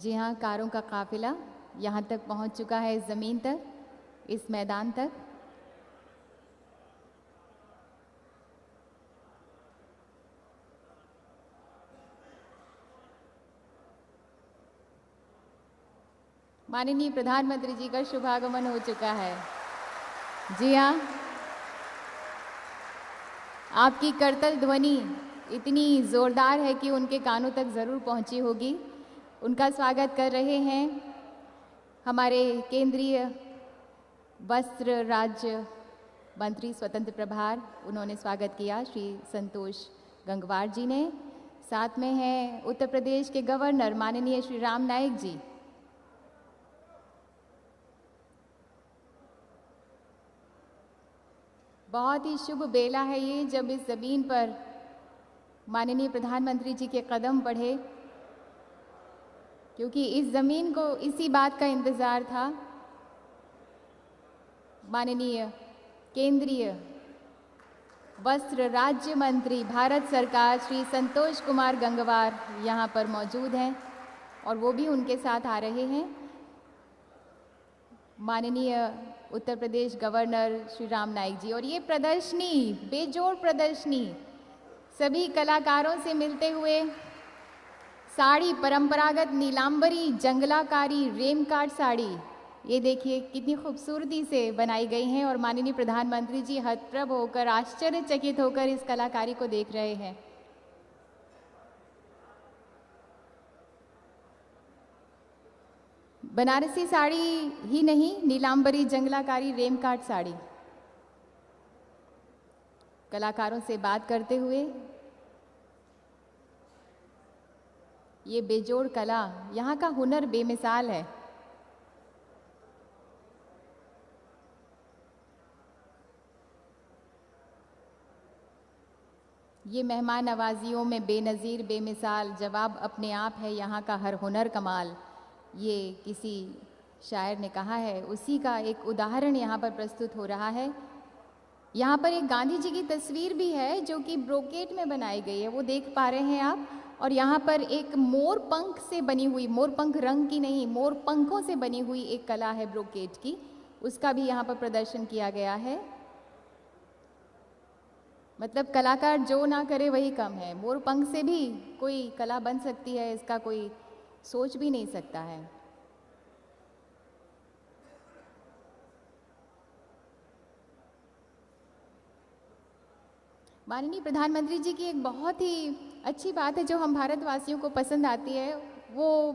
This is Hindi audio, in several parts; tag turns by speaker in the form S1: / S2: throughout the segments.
S1: जी हाँ, कारों का काफिला यहाँ तक पहुँच चुका है, इस ज़मीन तक, इस मैदान तक। माननीय प्रधानमंत्री जी का शुभागमन हो चुका है। जी हाँ, आपकी करतल ध्वनि इतनी ज़ोरदार है कि उनके कानों तक ज़रूर पहुँची होगी। उनका स्वागत कर रहे हैं हमारे केंद्रीय वस्त्र राज्य मंत्री स्वतंत्र प्रभार, उन्होंने स्वागत किया श्री संतोष गंगवार जी ने। साथ में हैं उत्तर प्रदेश के गवर्नर माननीय श्री राम नाईक जी। बहुत ही शुभ बेला है ये, जब इस ज़मीन पर माननीय प्रधानमंत्री जी के कदम बढ़े, क्योंकि इस ज़मीन को इसी बात का इंतज़ार था। माननीय केंद्रीय वस्त्र राज्य मंत्री भारत सरकार श्री संतोष कुमार गंगवार यहाँ पर मौजूद हैं और वो भी उनके साथ आ रहे हैं। माननीय उत्तर प्रदेश गवर्नर श्री राम नाईक जी। और ये प्रदर्शनी, बेजोड़ प्रदर्शनी, सभी कलाकारों से मिलते हुए साड़ी, परंपरागत नीलांबरी जंगलाकारी रेमकाट साड़ी, ये देखिए कितनी खूबसूरती से बनाई गई हैं और माननीय प्रधानमंत्री जी हतप्रभ होकर, आश्चर्यचकित होकर इस कलाकारी को देख रहे हैं। बनारसी साड़ी ही नहीं, नीलांबरी जंगलाकारी रेमकाट साड़ी। कलाकारों से बात करते हुए ये बेजोड़ कला, यहाँ का हुनर बेमिसाल है। ये मेहमान नवाजियों में बेनज़ीर बेमिसाल जवाब अपने आप है यहाँ का हर हुनर कमाल। ये किसी शायर ने कहा है, उसी का एक उदाहरण यहाँ पर प्रस्तुत हो रहा है। यहाँ पर एक गांधी जी की तस्वीर भी है जो कि ब्रोकेट में बनाई गई है, वो देख पा रहे हैं आप। और यहाँ पर एक मोर पंख से बनी हुई, मोर पंख रंग की नहीं, मोर पंखों से बनी हुई एक कला है ब्रोकेट की, उसका भी यहाँ पर प्रदर्शन किया गया है। मतलब कलाकार जो ना करे वही कम है। मोर पंख से भी कोई कला बन सकती है, इसका कोई सोच भी नहीं सकता है। माननीय प्रधानमंत्री जी की एक बहुत ही अच्छी बात है जो हम भारतवासियों को पसंद आती है, वो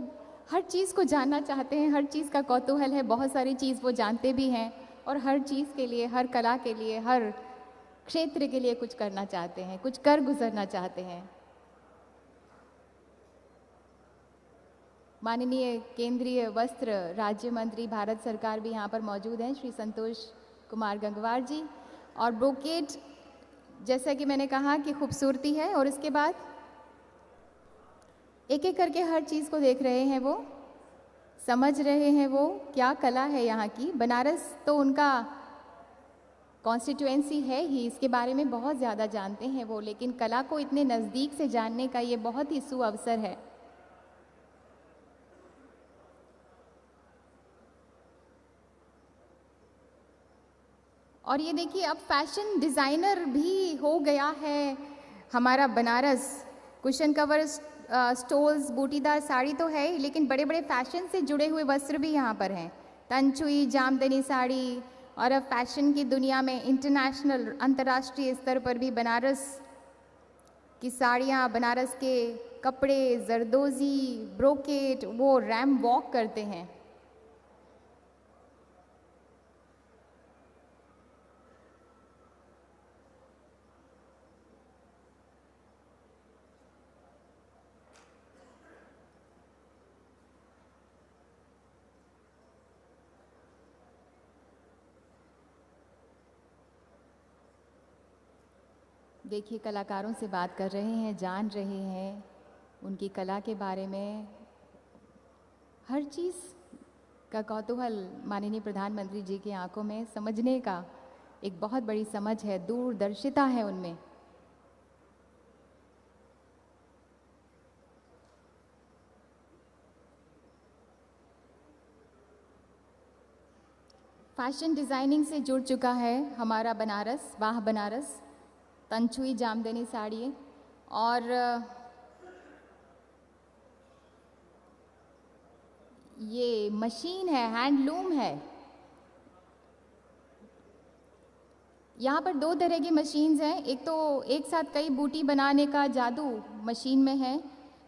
S1: हर चीज़ को जानना चाहते हैं, हर चीज़ का कौतूहल है, बहुत सारी चीज़ वो जानते भी हैं और हर चीज़ के लिए, हर कला के लिए, हर क्षेत्र के लिए कुछ करना चाहते हैं, कुछ कर गुजरना चाहते हैं। माननीय केंद्रीय वस्त्र राज्य मंत्री भारत सरकार भी यहाँ पर मौजूद हैं, श्री संतोष कुमार गंगवार जी। और ब्रोकेट, जैसा कि मैंने कहा कि खूबसूरती है, और इसके बाद एक एक करके हर चीज़ को देख रहे हैं, वो समझ रहे हैं वो क्या कला है यहाँ की। बनारस तो उनका कॉन्स्टिट्यूएंसी है ही, इसके बारे में बहुत ज़्यादा जानते हैं वो, लेकिन कला को इतने नज़दीक से जानने का ये बहुत ही सुअवसर है। और ये देखिए, अब फैशन डिज़ाइनर भी हो गया है हमारा बनारस। कुशन कवर स्टोल्स, बूटीदार साड़ी तो है ही, लेकिन बड़े बड़े फैशन से जुड़े हुए वस्त्र भी यहाँ पर हैं। तंचुई, जामदनी साड़ी, और अब फैशन की दुनिया में इंटरनेशनल, अंतर्राष्ट्रीय स्तर पर भी बनारस की साड़ियाँ, बनारस के कपड़े, जरदोजी, ब्रोकेट, वो रैम वॉक करते हैं। देखिए, कलाकारों से बात कर रहे हैं, जान रहे हैं उनकी कला के बारे में। हर चीज़ का कौतूहल माननीय प्रधानमंत्री जी की आंखों में, समझने का एक बहुत बड़ी समझ है, दूरदर्शिता है उनमें। फैशन डिज़ाइनिंग से जुड़ चुका है हमारा बनारस, वाह बनारस, तंचुई जामदनी साड़ी। और ये मशीन है, हैंडलूम है। यहाँ पर दो तरह की मशीन्स हैं। एक तो एक साथ कई बूटी बनाने का जादू मशीन में है।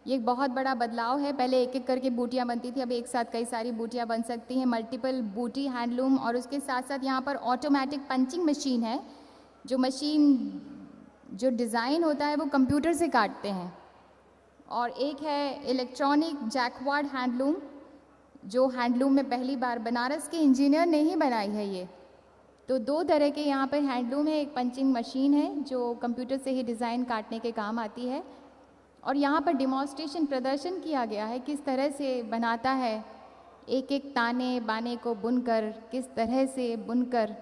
S1: ये एक बहुत बड़ा बदलाव है। पहले एक एक करके बूटियाँ बनती थी, अब एक साथ कई सारी बूटियाँ बन सकती हैं। मल्टीपल बूटी हैंडलूम। और उसके साथ साथ यहाँ पर ऑटोमेटिक पंचिंग मशीन है। जो मशीन जो डिज़ाइन होता है वो कंप्यूटर से काटते हैं। और एक है इलेक्ट्रॉनिक जैकवार्ड हैंडलूम, जो हैंडलूम में पहली बार बनारस के इंजीनियर ने ही बनाई है ये। तो दो तरह के यहाँ पर हैंडलूम है। एक पंचिंग मशीन है जो कंप्यूटर से ही डिज़ाइन काटने के काम आती है। और यहाँ पर डिमॉन्स्ट्रेशन प्रदर्शन किया गया है किस तरह से बनाता है, एक एक ताने बाने को बुनकर, किस तरह से बुनकर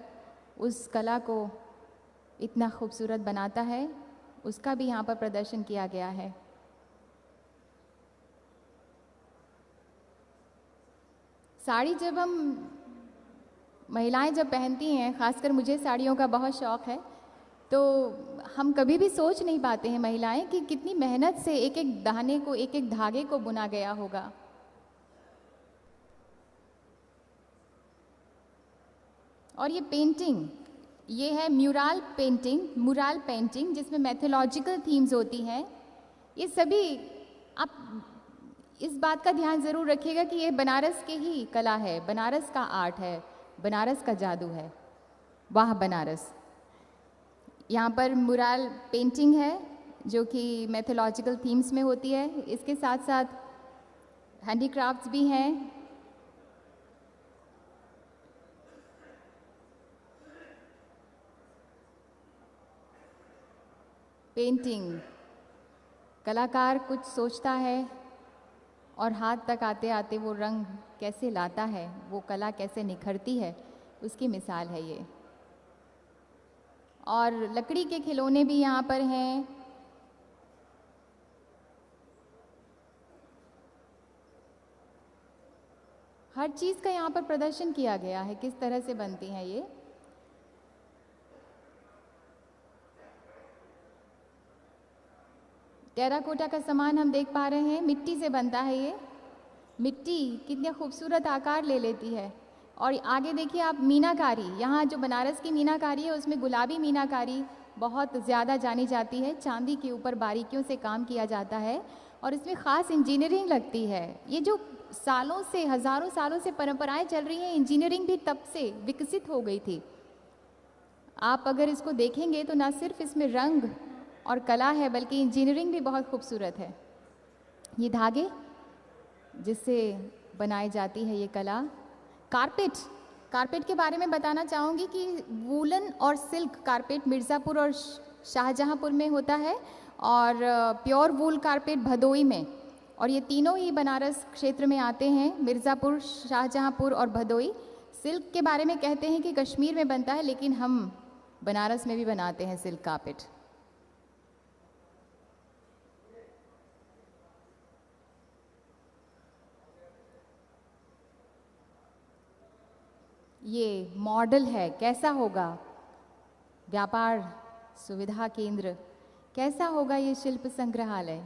S1: उस कला को इतना खूबसूरत बनाता है, उसका भी यहाँ पर प्रदर्शन किया गया है। साड़ी जब हम महिलाएं जब पहनती हैं, ख़ासकर मुझे साड़ियों का बहुत शौक़ है, तो हम कभी भी सोच नहीं पाते हैं महिलाएं कि कितनी मेहनत से एक एक दाने को, एक एक धागे को बुना गया होगा। और ये पेंटिंग, ये है म्यूरल पेंटिंग, जिसमें मैथोलॉजिकल थीम्स होती हैं। ये सभी आप इस बात का ध्यान ज़रूर रखिएगा कि ये बनारस की ही कला है, बनारस का आर्ट है, बनारस का जादू है। वाह बनारस। यहाँ पर म्यूरल पेंटिंग है जो कि मैथोलॉजिकल थीम्स में होती है। इसके साथ साथ हैंडीक्राफ्ट्स भी हैं। पेंटिंग, कलाकार कुछ सोचता है और हाथ तक आते आते वो रंग कैसे लाता है, वो कला कैसे निखरती है, उसकी मिसाल है ये। और लकड़ी के खिलौने भी यहाँ पर हैं। हर चीज़ का यहाँ पर प्रदर्शन किया गया है, किस तरह से बनती हैं ये। टेराकोटा का सामान हम देख पा रहे हैं, मिट्टी से बनता है ये। मिट्टी कितने खूबसूरत आकार ले लेती है। और आगे देखिए आप मीनाकारी, यहाँ जो बनारस की मीनाकारी है उसमें गुलाबी मीनाकारी बहुत ज़्यादा जानी जाती है। चांदी के ऊपर बारीकियों से काम किया जाता है और इसमें ख़ास इंजीनियरिंग लगती है। ये जो सालों से, हज़ारों सालों से परंपराएं चल रही हैं, इंजीनियरिंग भी तब से विकसित हो गई थी। आप अगर इसको देखेंगे तो ना सिर्फ इसमें रंग और कला है, बल्कि इंजीनियरिंग भी बहुत खूबसूरत है। ये धागे जिससे बनाई जाती है ये कला। कारपेट के बारे में बताना चाहूँगी कि वूलन और सिल्क कारपेट मिर्ज़ापुर और शाहजहाँपुर में होता है, और प्योर वूल कारपेट भदोई में। और ये तीनों ही बनारस क्षेत्र में आते हैं, मिर्ज़ापुर, शाहजहाँपुर और भदोई। सिल्क के बारे में कहते हैं कि कश्मीर में बनता है, लेकिन हम बनारस में भी बनाते हैं सिल्क कारपेट। ये मॉडल है, कैसा होगा व्यापार सुविधा केंद्र, कैसा होगा ये शिल्प संग्रहालय,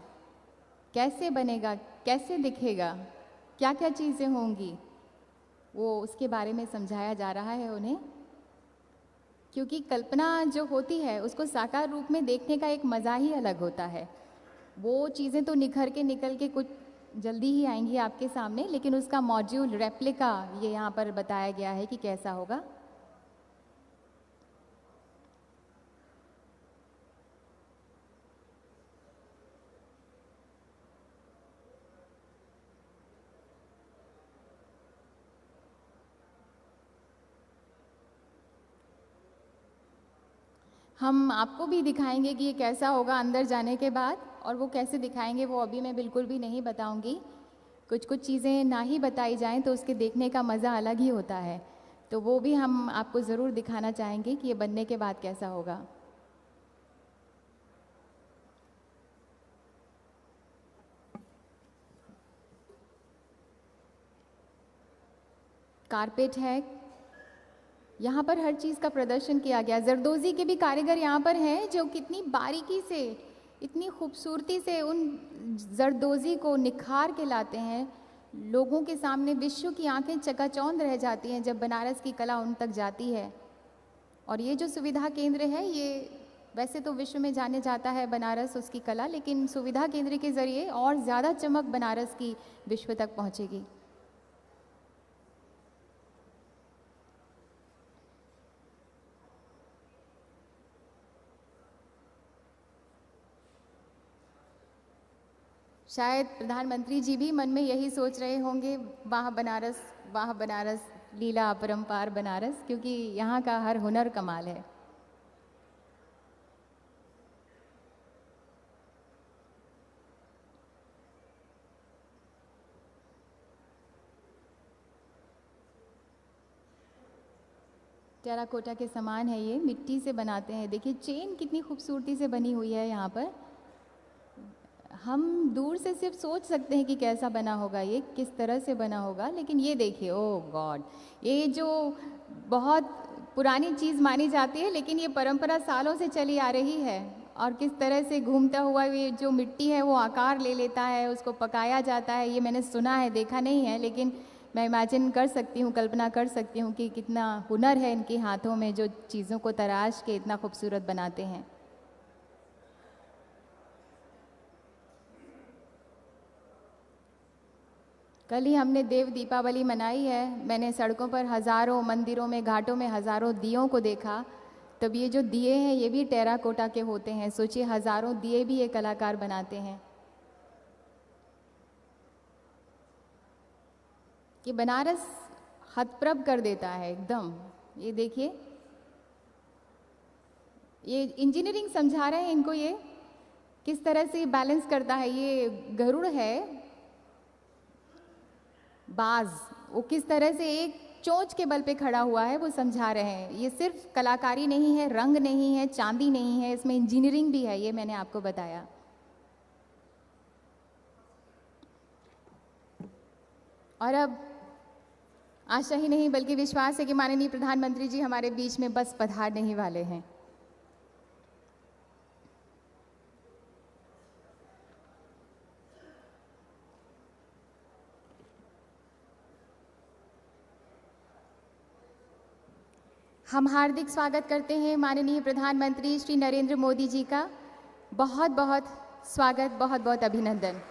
S1: कैसे बनेगा, कैसे दिखेगा, क्या क्या चीज़ें होंगी, वो उसके बारे में समझाया जा रहा है उन्हें। क्योंकि कल्पना जो होती है उसको साकार रूप में देखने का एक मज़ा ही अलग होता है। वो चीज़ें तो निखर के निकल के कुछ जल्दी ही आएंगी आपके सामने, लेकिन उसका मॉड्यूल, रेप्लिका ये यहाँ पर बताया गया है कि कैसा होगा। हम आपको भी दिखाएंगे कि ये कैसा होगा अंदर जाने के बाद, और वो कैसे दिखाएंगे वो अभी मैं बिल्कुल भी नहीं बताऊंगी। कुछ कुछ चीज़ें ना ही बताई जाएं तो उसके देखने का मज़ा अलग ही होता है, तो वो भी हम आपको ज़रूर दिखाना चाहेंगे कि ये बनने के बाद कैसा होगा। कारपेट है, यहाँ पर हर चीज़ का प्रदर्शन किया गया। जरदोज़ी के भी कारीगर यहाँ पर हैं जो कितनी बारीकी से, इतनी खूबसूरती से उन जरदोज़ी को निखार के लाते हैं। लोगों के सामने विश्व की आंखें चकाचौंध रह जाती हैं जब बनारस की कला उन तक जाती है। और ये जो सुविधा केंद्र है, ये वैसे तो विश्व में जाने जाता है बनारस, उसकी कला, लेकिन सुविधा केंद्र के ज़रिए और ज़्यादा चमक बनारस की विश्व तक पहुँचेगी। शायद प्रधानमंत्री जी भी मन में यही सोच रहे होंगे, वाह बनारस, लीला अपरंपार बनारस, क्योंकि यहाँ का हर हुनर कमाल है। टेराकोटा के समान है, ये मिट्टी से बनाते हैं। देखिए चेन कितनी खूबसूरती से बनी हुई है यहाँ पर। हम दूर से सिर्फ सोच सकते हैं कि कैसा बना होगा, ये किस तरह से बना होगा, लेकिन ये देखिए, ओह गॉड, ये जो बहुत पुरानी चीज़ मानी जाती है, लेकिन ये परंपरा सालों से चली आ रही है। और किस तरह से घूमता हुआ ये जो मिट्टी है वो आकार ले लेता है, उसको पकाया जाता है। ये मैंने सुना है, देखा नहीं है, लेकिन मैं इमेजिन कर सकती हूँ, कल्पना कर सकती हूँ कि कितना हुनर है इनके हाथों में, जो चीज़ों को तराश के इतना खूबसूरत बनाते हैं। कल ही हमने देव दीपावली मनाई है। मैंने सड़कों पर हज़ारों, मंदिरों में, घाटों में हज़ारों दियों को देखा। तब ये जो दिए हैं ये भी टेराकोटा के होते हैं। सोचिए, हज़ारों दिए भी ये कलाकार बनाते हैं। कि बनारस हतप्रभ कर देता है एकदम। ये देखिए, ये इंजीनियरिंग समझा रहे हैं इनको, ये किस तरह से बैलेंस करता है। ये गरुड़ है, बाज, वो किस तरह से एक चोंच के बल पे खड़ा हुआ है वो समझा रहे हैं। ये सिर्फ कलाकारी नहीं है, रंग नहीं है, चांदी नहीं है, इसमें इंजीनियरिंग भी है, ये मैंने आपको बताया। और अब आशा ही नहीं बल्कि विश्वास है कि माननीय प्रधानमंत्री जी हमारे बीच में बस पधारने ही वाले हैं। हम हार्दिक स्वागत करते हैं माननीय प्रधानमंत्री श्री नरेंद्र मोदी जी का। बहुत बहुत स्वागत, बहुत बहुत अभिनंदन।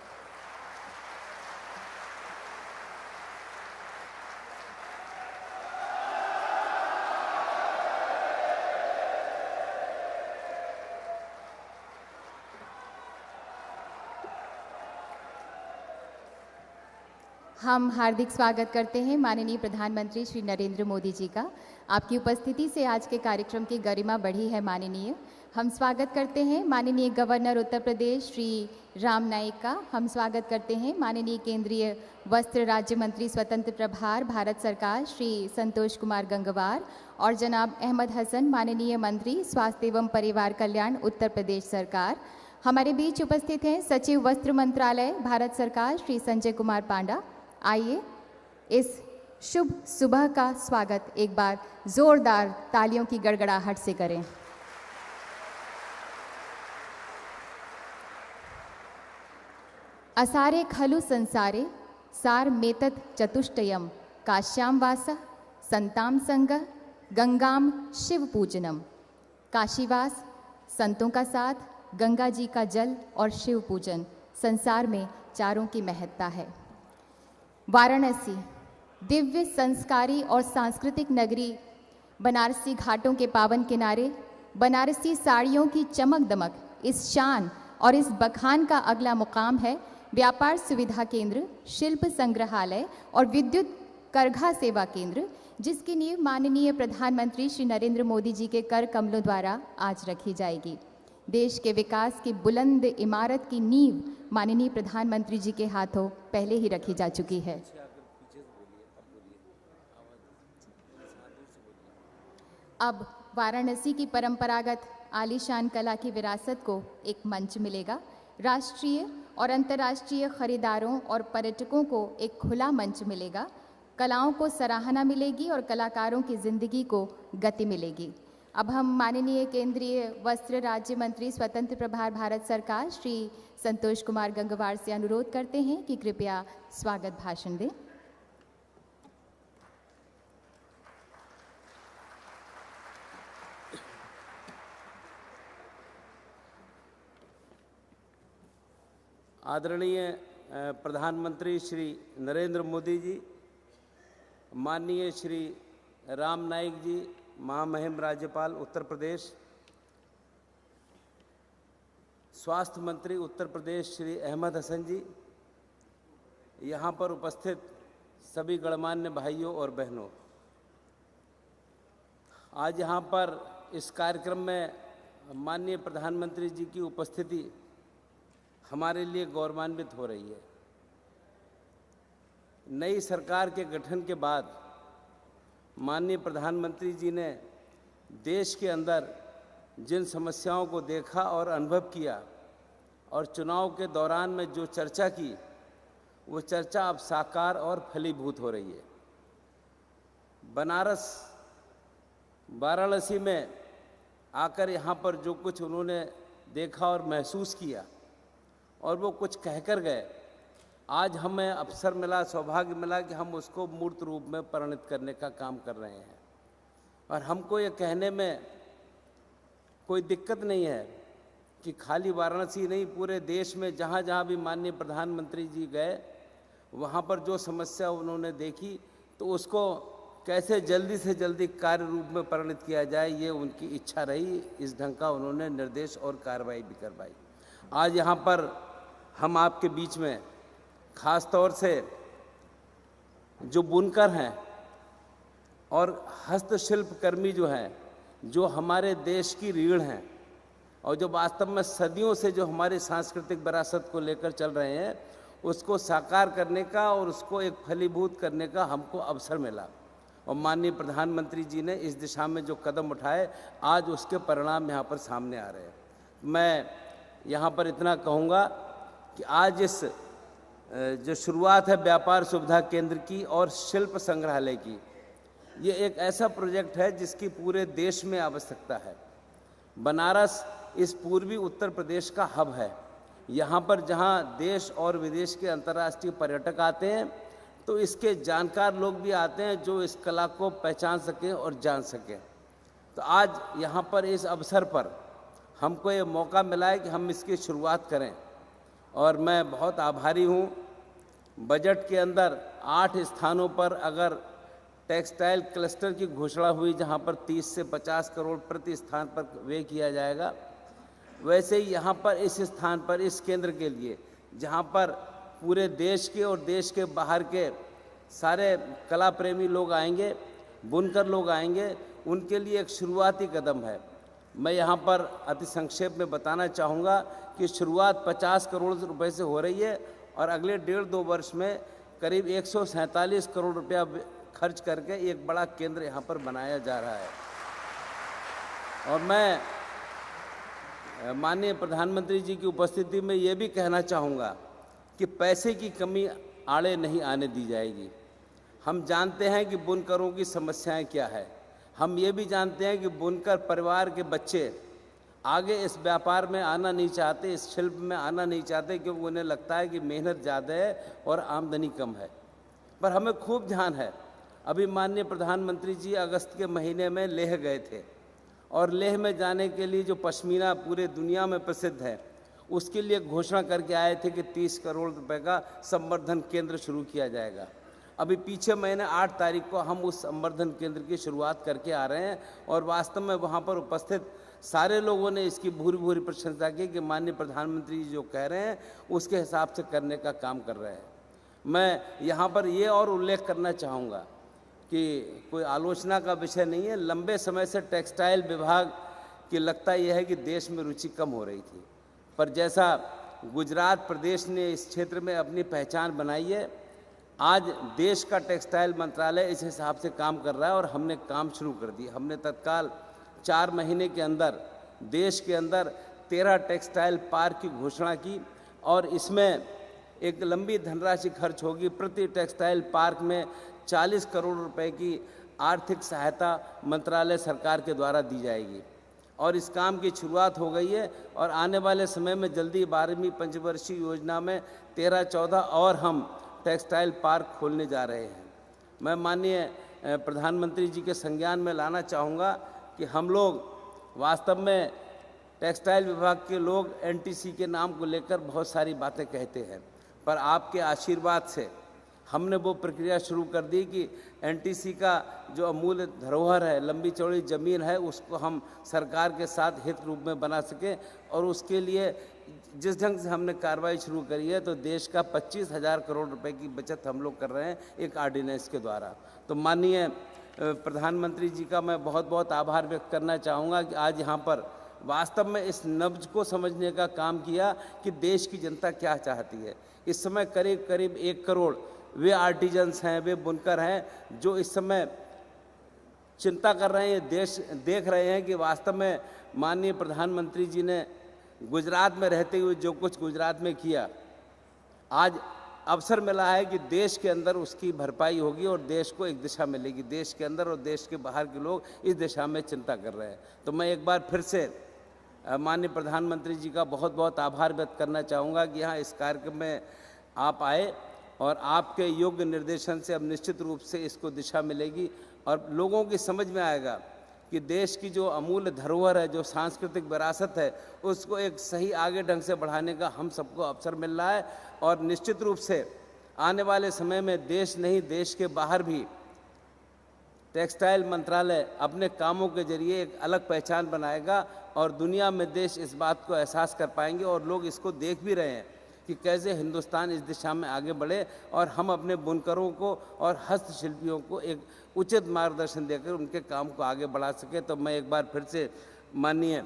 S1: हम हार्दिक स्वागत करते हैं माननीय प्रधानमंत्री श्री नरेंद्र मोदी जी का। आपकी उपस्थिति से आज के कार्यक्रम की गरिमा बढ़ी है माननीय। हम स्वागत करते हैं माननीय गवर्नर उत्तर प्रदेश श्री राम नाईक का। हम स्वागत करते हैं माननीय केंद्रीय वस्त्र राज्य मंत्री स्वतंत्र प्रभार भारत सरकार श्री संतोष कुमार गंगवार और जनाब अहमद हसन माननीय मंत्री स्वास्थ्य एवं परिवार कल्याण उत्तर प्रदेश सरकार। हमारे बीच उपस्थित हैं सचिव वस्त्र मंत्रालय भारत सरकार श्री संजय कुमार पांडा। आइए इस शुभ सुबह का स्वागत एक बार जोरदार तालियों की गड़गड़ाहट से करें। असारे खलु संसारे सार मेतत चतुष्टयम काश्याम वास संताम संग गंगाम शिव पूजनम। काशीवास, संतों का साथ, गंगा जी का जल और शिव पूजन, संसार में चारों की महत्ता है। वाराणसी दिव्य संस्कारी और सांस्कृतिक नगरी, बनारसी घाटों के पावन किनारे, बनारसी साड़ियों की चमक दमक, इस शान और इस बखान का अगला मुकाम है व्यापार सुविधा केंद्र, शिल्प संग्रहालय और विद्युत करघा सेवा केंद्र, जिसकी नींव माननीय प्रधानमंत्री श्री नरेंद्र मोदी जी के कर कमलों द्वारा आज रखी जाएगी। देश के विकास की बुलंद इमारत की नींव माननीय प्रधानमंत्री जी के हाथों पहले ही रखी जा चुकी है। अब वाराणसी की परंपरागत आलीशान कला की विरासत को एक मंच मिलेगा। राष्ट्रीय और अंतर्राष्ट्रीय खरीदारों और पर्यटकों को एक खुला मंच मिलेगा। कलाओं को सराहना मिलेगी और कलाकारों की ज़िंदगी को गति मिलेगी। अब हम माननीय केंद्रीय वस्त्र राज्य मंत्री स्वतंत्र प्रभार भारत सरकार श्री संतोष कुमार गंगवार से अनुरोध करते हैं कि कृपया स्वागत भाषण दें।
S2: आदरणीय प्रधानमंत्री श्री नरेंद्र मोदी जी, माननीय श्री राम नाईक जी, महामहिम राज्यपाल उत्तर प्रदेश, स्वास्थ्य मंत्री उत्तर प्रदेश श्री अहमद हसन जी, यहाँ पर उपस्थित सभी गणमान्य भाइयों और बहनों, आज यहाँ पर इस कार्यक्रम में माननीय प्रधानमंत्री जी की उपस्थिति हमारे लिए गौरवान्वित हो रही है। नई सरकार के गठन के बाद माननीय प्रधानमंत्री जी ने देश के अंदर जिन समस्याओं को देखा और अनुभव किया और चुनाव के दौरान में जो चर्चा की, वो चर्चा अब साकार और फलीभूत हो रही है। बनारस, वाराणसी में आकर यहाँ पर जो कुछ उन्होंने देखा और महसूस किया और वो कुछ कहकर गए, आज हमें अवसर मिला, सौभाग्य मिला कि हम उसको मूर्त रूप में परिणत करने का काम कर रहे हैं। और हमको ये कहने में कोई दिक्कत नहीं है कि खाली वाराणसी नहीं, पूरे देश में जहाँ जहाँ भी माननीय प्रधानमंत्री जी गए, वहाँ पर जो समस्या उन्होंने देखी तो उसको कैसे जल्दी से जल्दी कार्य रूप में परिणत किया जाए, ये उनकी इच्छा रही। इस ढंग का उन्होंने निर्देश और कार्रवाई भी करवाई। आज यहाँ पर हम आपके बीच में खास तौर से जो बुनकर हैं और हस्तशिल्प कर्मी जो हैं, जो हमारे देश की रीढ़ हैं और जो वास्तव में सदियों से जो हमारी सांस्कृतिक विरासत को लेकर चल रहे हैं, उसको साकार करने का और उसको एक फलीभूत करने का हमको अवसर मिला। और माननीय प्रधानमंत्री जी ने इस दिशा में जो कदम उठाए, आज उसके परिणाम यहाँ पर सामने आ रहे हैं। मैं यहाँ पर इतना कहूँगा कि आज इस जो शुरुआत है व्यापार सुविधा केंद्र की और शिल्प संग्रहालय की, ये एक ऐसा प्रोजेक्ट है जिसकी पूरे देश में आवश्यकता है। बनारस इस पूर्वी उत्तर प्रदेश का हब है। यहाँ पर जहाँ देश और विदेश के अंतर्राष्ट्रीय पर्यटक आते हैं, तो इसके जानकार लोग भी आते हैं जो इस कला को पहचान सकें और जान सकें। तो आज यहाँ पर इस अवसर पर हमको ये मौका मिला है कि हम इसकी शुरुआत करें और मैं बहुत आभारी हूँ। बजट के अंदर 8 स्थानों पर अगर टेक्सटाइल क्लस्टर की घोषणा हुई, जहाँ पर 30 से 50 करोड़ प्रति स्थान पर व्यय किया जाएगा, वैसे ही यहाँ पर इस स्थान पर इस केंद्र के लिए, जहाँ पर पूरे देश के और देश के बाहर के सारे कला प्रेमी लोग आएंगे, बुनकर लोग आएंगे, उनके लिए एक शुरुआती कदम है। मैं यहाँ पर अति संक्षेप में बताना चाहूँगा कि शुरुआत 50 करोड़ रुपए से हो रही है और अगले 1.5-2 वर्ष में करीब 147 करोड़ रुपया खर्च करके एक बड़ा केंद्र यहाँ पर बनाया जा रहा है। और मैं माननीय प्रधानमंत्री जी की उपस्थिति में ये भी कहना चाहूँगा कि पैसे की कमी आड़े नहीं आने दी जाएगी। हम जानते हैं कि बुनकरों की समस्याएं क्या है। हम ये भी जानते हैं कि बुनकर परिवार के बच्चे आगे इस व्यापार में आना नहीं चाहते, इस शिल्प में आना नहीं चाहते, क्योंकि उन्हें लगता है कि मेहनत ज़्यादा है और आमदनी कम है। पर हमें खूब ध्यान है, अभी माननीय प्रधानमंत्री जी अगस्त के महीने में लेह गए थे और लेह में जाने के लिए जो पश्मीना पूरे दुनिया में प्रसिद्ध है, उसके लिए घोषणा करके आए थे कि 30 करोड़ रुपए का संवर्धन केंद्र शुरू किया जाएगा। अभी पीछे महीने 8 तारीख को हम उस संवर्धन केंद्र की शुरुआत करके आ रहे हैं और वास्तव में वहाँ पर उपस्थित सारे लोगों ने इसकी भूरी भूरी प्रशंसा की कि माननीय प्रधानमंत्री जी जो कह रहे हैं उसके हिसाब से करने का काम कर रहे हैं। मैं यहाँ पर ये और उल्लेख करना चाहूँगा कि कोई आलोचना का विषय नहीं है। लंबे समय से टेक्सटाइल विभाग की लगता यह है कि देश में रुचि कम हो रही थी, पर जैसा गुजरात प्रदेश ने इस क्षेत्र में अपनी पहचान बनाई है, आज देश का टेक्सटाइल मंत्रालय इस हिसाब से काम कर रहा है और हमने काम शुरू कर दिया। हमने तत्काल 4 महीने के अंदर देश के अंदर 13 टेक्सटाइल पार्क की घोषणा की और इसमें एक लंबी धनराशि खर्च होगी। प्रति टेक्सटाइल पार्क में 40 करोड़ रुपए की आर्थिक सहायता मंत्रालय सरकार के द्वारा दी जाएगी और इस काम की शुरुआत हो गई है और आने वाले समय में जल्दी 12वीं पंचवर्षीय योजना में 13-14 और हम टेक्सटाइल पार्क खोलने जा रहे हैं। मैं माननीय प्रधानमंत्री जी के संज्ञान में लाना चाहूँगा कि हम लोग वास्तव में टेक्सटाइल विभाग के लोग एनटीसी के नाम को लेकर बहुत सारी बातें कहते हैं, पर आपके आशीर्वाद से हमने वो प्रक्रिया शुरू कर दी कि एनटीसी का जो अमूल्य धरोहर है, लंबी चौड़ी ज़मीन है, उसको हम सरकार के साथ हित रूप में बना सकें। और उसके लिए जिस ढंग से हमने कार्रवाई शुरू करी है तो देश का 25,000 करोड़ रुपए की बचत हम लोग कर रहे हैं एक ऑर्डिनेंस के द्वारा। तो माननीय प्रधानमंत्री जी का मैं बहुत बहुत आभार व्यक्त करना चाहूँगा कि आज यहाँ पर वास्तव में इस नब्ज को समझने का काम किया कि देश की जनता क्या चाहती है। इस समय करीब करीब 1 करोड़ वे आर्टिजन्स हैं, वे बुनकर हैं जो इस समय चिंता कर रहे हैं, देश देख रहे हैं कि वास्तव में माननीय प्रधानमंत्री जी ने गुजरात में रहते हुए जो कुछ गुजरात में किया, आज अवसर मिला है कि देश के अंदर उसकी भरपाई होगी और देश को एक दिशा मिलेगी। देश के अंदर और देश के बाहर के लोग इस दिशा में चिंता कर रहे हैं। तो मैं एक बार फिर से माननीय प्रधानमंत्री जी का बहुत बहुत आभार व्यक्त करना चाहूँगा कि यहाँ इस कार्यक्रम में आप आए और आपके योग्य निर्देशन से अब निश्चित रूप से इसको दिशा मिलेगी और लोगों की समझ में आएगा कि देश की जो अमूल्य धरोहर है, जो सांस्कृतिक विरासत है, उसको एक सही आगे ढंग से बढ़ाने का हम सबको अवसर मिल रहा है। और निश्चित रूप से आने वाले समय में देश नहीं, देश के बाहर भी टेक्सटाइल मंत्रालय अपने कामों के जरिए एक अलग पहचान बनाएगा और दुनिया में देश इस बात को एहसास कर पाएंगे और लोग इसको देख भी रहे हैं कि कैसे हिंदुस्तान इस दिशा में आगे बढ़े और हम अपने बुनकरों को और हस्तशिल्पियों को एक उचित मार्गदर्शन देकर उनके काम को आगे बढ़ा सके। तो मैं एक बार फिर से माननीय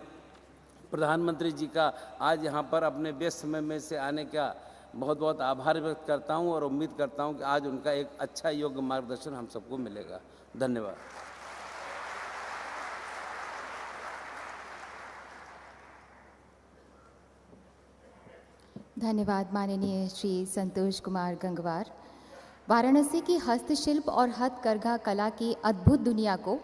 S2: प्रधानमंत्री जी का आज यहाँ पर अपने व्यस्त समय में से आने का बहुत बहुत आभार व्यक्त करता हूँ और उम्मीद करता हूँ कि आज उनका एक अच्छा योग्य मार्गदर्शन हम सबको मिलेगा। धन्यवाद।
S1: धन्यवाद माननीय श्री संतोष कुमार गंगवार। वाराणसी की हस्तशिल्प और हथकरघा कला की अद्भुत दुनिया को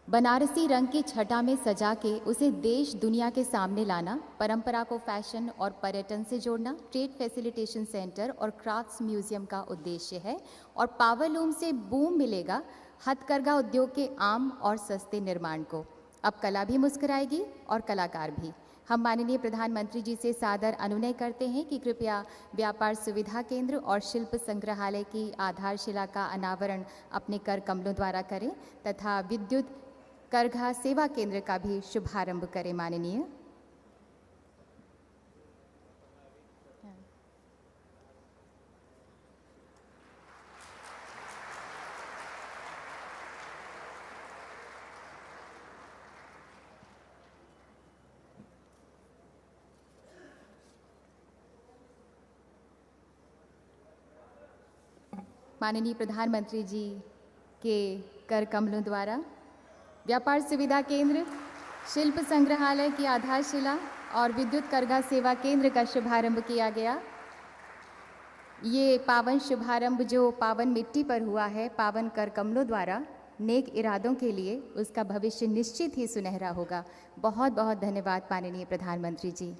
S1: बनारसी रंग की छटा में सजा के उसे देश दुनिया के सामने लाना, परंपरा को फैशन और पर्यटन से जोड़ना, ट्रेड फैसिलिटेशन सेंटर और क्राफ्ट्स म्यूजियम का उद्देश्य है और पावरलूम से बूम मिलेगा हथकरघा उद्योग के आम और सस्ते निर्माण को। अब कला भी मुस्कुराएगी और कलाकार भी। हम माननीय प्रधानमंत्री जी से सादर अनुनय करते हैं कि कृपया व्यापार सुविधा केंद्र और शिल्प संग्रहालय की आधारशिला का अनावरण अपने कर कमलों द्वारा करें तथा विद्युत करघा सेवा केंद्र का भी शुभारंभ करें। माननीय माननीय प्रधानमंत्री जी के कर कमलों द्वारा व्यापार सुविधा केंद्र, शिल्प संग्रहालय की आधारशिला और विद्युत करघा सेवा केंद्र का शुभारंभ किया गया। ये पावन शुभारंभ जो पावन मिट्टी पर हुआ है, पावन कर कमलों द्वारा नेक इरादों के लिए, उसका भविष्य निश्चित ही सुनहरा होगा। बहुत बहुत धन्यवाद माननीय प्रधानमंत्री जी।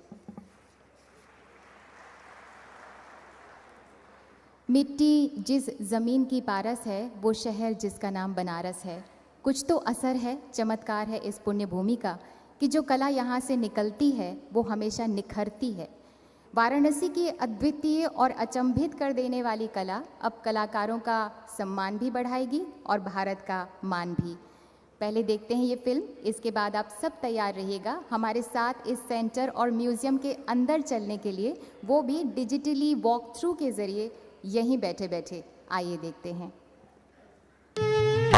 S1: मिट्टी जिस ज़मीन की पारस है, वो शहर जिसका नाम बनारस है। कुछ तो असर है, चमत्कार है इस पुण्य भूमि का कि जो कला यहाँ से निकलती है वो हमेशा निखरती है। वाराणसी की अद्वितीय और अचंभित कर देने वाली कला अब कलाकारों का सम्मान भी बढ़ाएगी और भारत का मान भी। पहले देखते हैं ये फिल्म, इसके बाद आप सब तैयार रहिएगा हमारे साथ इस सेंटर और म्यूज़ियम के अंदर चलने के लिए, वो भी डिजिटली वॉक थ्रू के ज़रिए यहीं बैठे बैठे। आइए देखते हैं।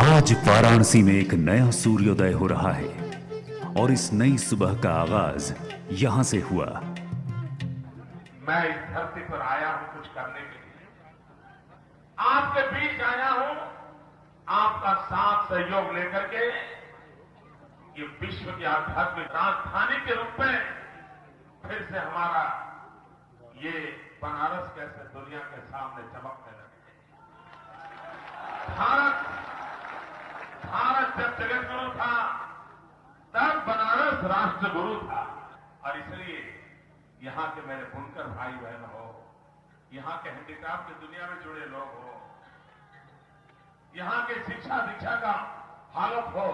S3: आज वाराणसी में एक नया सूर्योदय हो रहा है और इस नई सुबह का आगाज यहां से हुआ।
S4: मैं इस धरती पर आया हूं कुछ करने के लिए, आपके बीच आया हूं आपका साथ सहयोग लेकर के ये विश्व की आध्यात्मिक राजधानी के रूप में फिर से हमारा ये बनारस कैसे दुनिया के सामने चमकने लगे। भारत जब जगत गुरु था तब बनारस राष्ट्र गुरु था। और इसलिए यहाँ के मेरे बुनकर भाई बहन हो, यहाँ के हैंडीक्राफ्ट की दुनिया में जुड़े लोग हो, यहाँ के शिक्षा दीक्षा का हालत हो,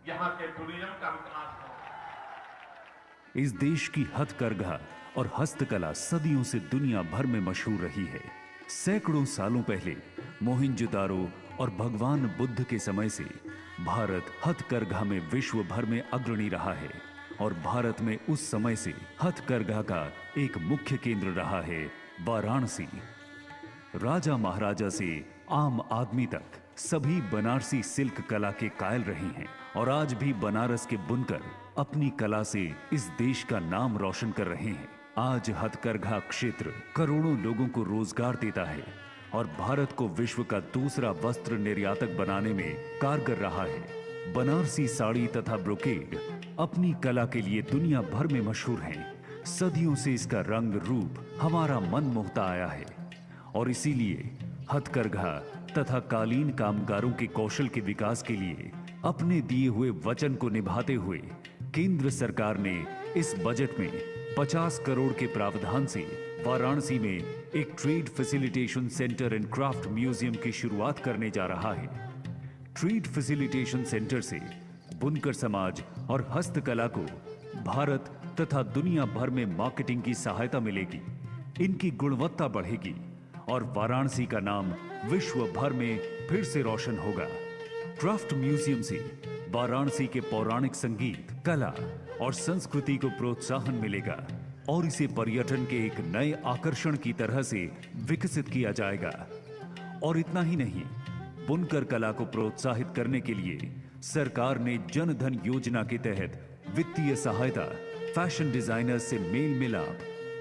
S4: यहाँ के टूरिज्म का विकास हो।
S3: इस देश की हथकरघा और हस्तकला सदियों से दुनिया भर में मशहूर रही है। सैकड़ों सालों पहले मोहिंजोदारो और भगवान बुद्ध के समय से भारत हथकरघा में विश्व भर में अग्रणी रहा है और भारत में उस समय से हथकरघा का एक मुख्य केंद्र रहा है वाराणसी। राजा महाराजा से आम आदमी तक सभी बनारसी सिल्क कला के कायल रहे हैं और आज भी बनारस के बुनकर अपनी कला से इस देश का नाम रोशन कर रहे हैं। आज हथकरघा क्षेत्र करोड़ों लोगों को रोजगार देता है और भारत को विश्व का दूसरा वस्त्र निर्यातक बनाने में कारगर रहा है। बनारसी साड़ी तथा ब्रोकेड अपनी कला के लिए दुनिया भर में मशहूर हैं। सदियों से इसका रंग रूप हमारा मन मोहता आया है और इसीलिए हथकरघा तथा कालीन कामगारों के कौशल के विकास के लिए अपने दिए हुए वचन को निभाते हुए केंद्र सरकार ने इस बजट में 50 करोड़ के प्रावधान से वाराणसी में एक trade facilitation centre and craft museum की शुरुआत करने जा रहा है। ट्रेड फैसिलिटेशन सेंटर से बुनकर समाज और हस्तकला को भारत तथा दुनिया भर में मार्केटिंग की सहायता मिलेगी, इनकी गुणवत्ता बढ़ेगी और वाराणसी का नाम विश्व भर में फिर से रोशन होगा। क्राफ्ट म्यूजियम से वाराणसी के पौराणिक संगीत, कला और संस्कृति को प्रोत्साहन मिलेगा और इसे पर्यटन के एक नए आकर्षण की तरह से विकसित किया जाएगा। और इतना ही नहीं, बुनकर कला को प्रोत्साहित करने के लिए सरकार ने जन धन योजना के तहत वित्तीय सहायता, फैशन डिजाइनर्स से मेल मिलाप,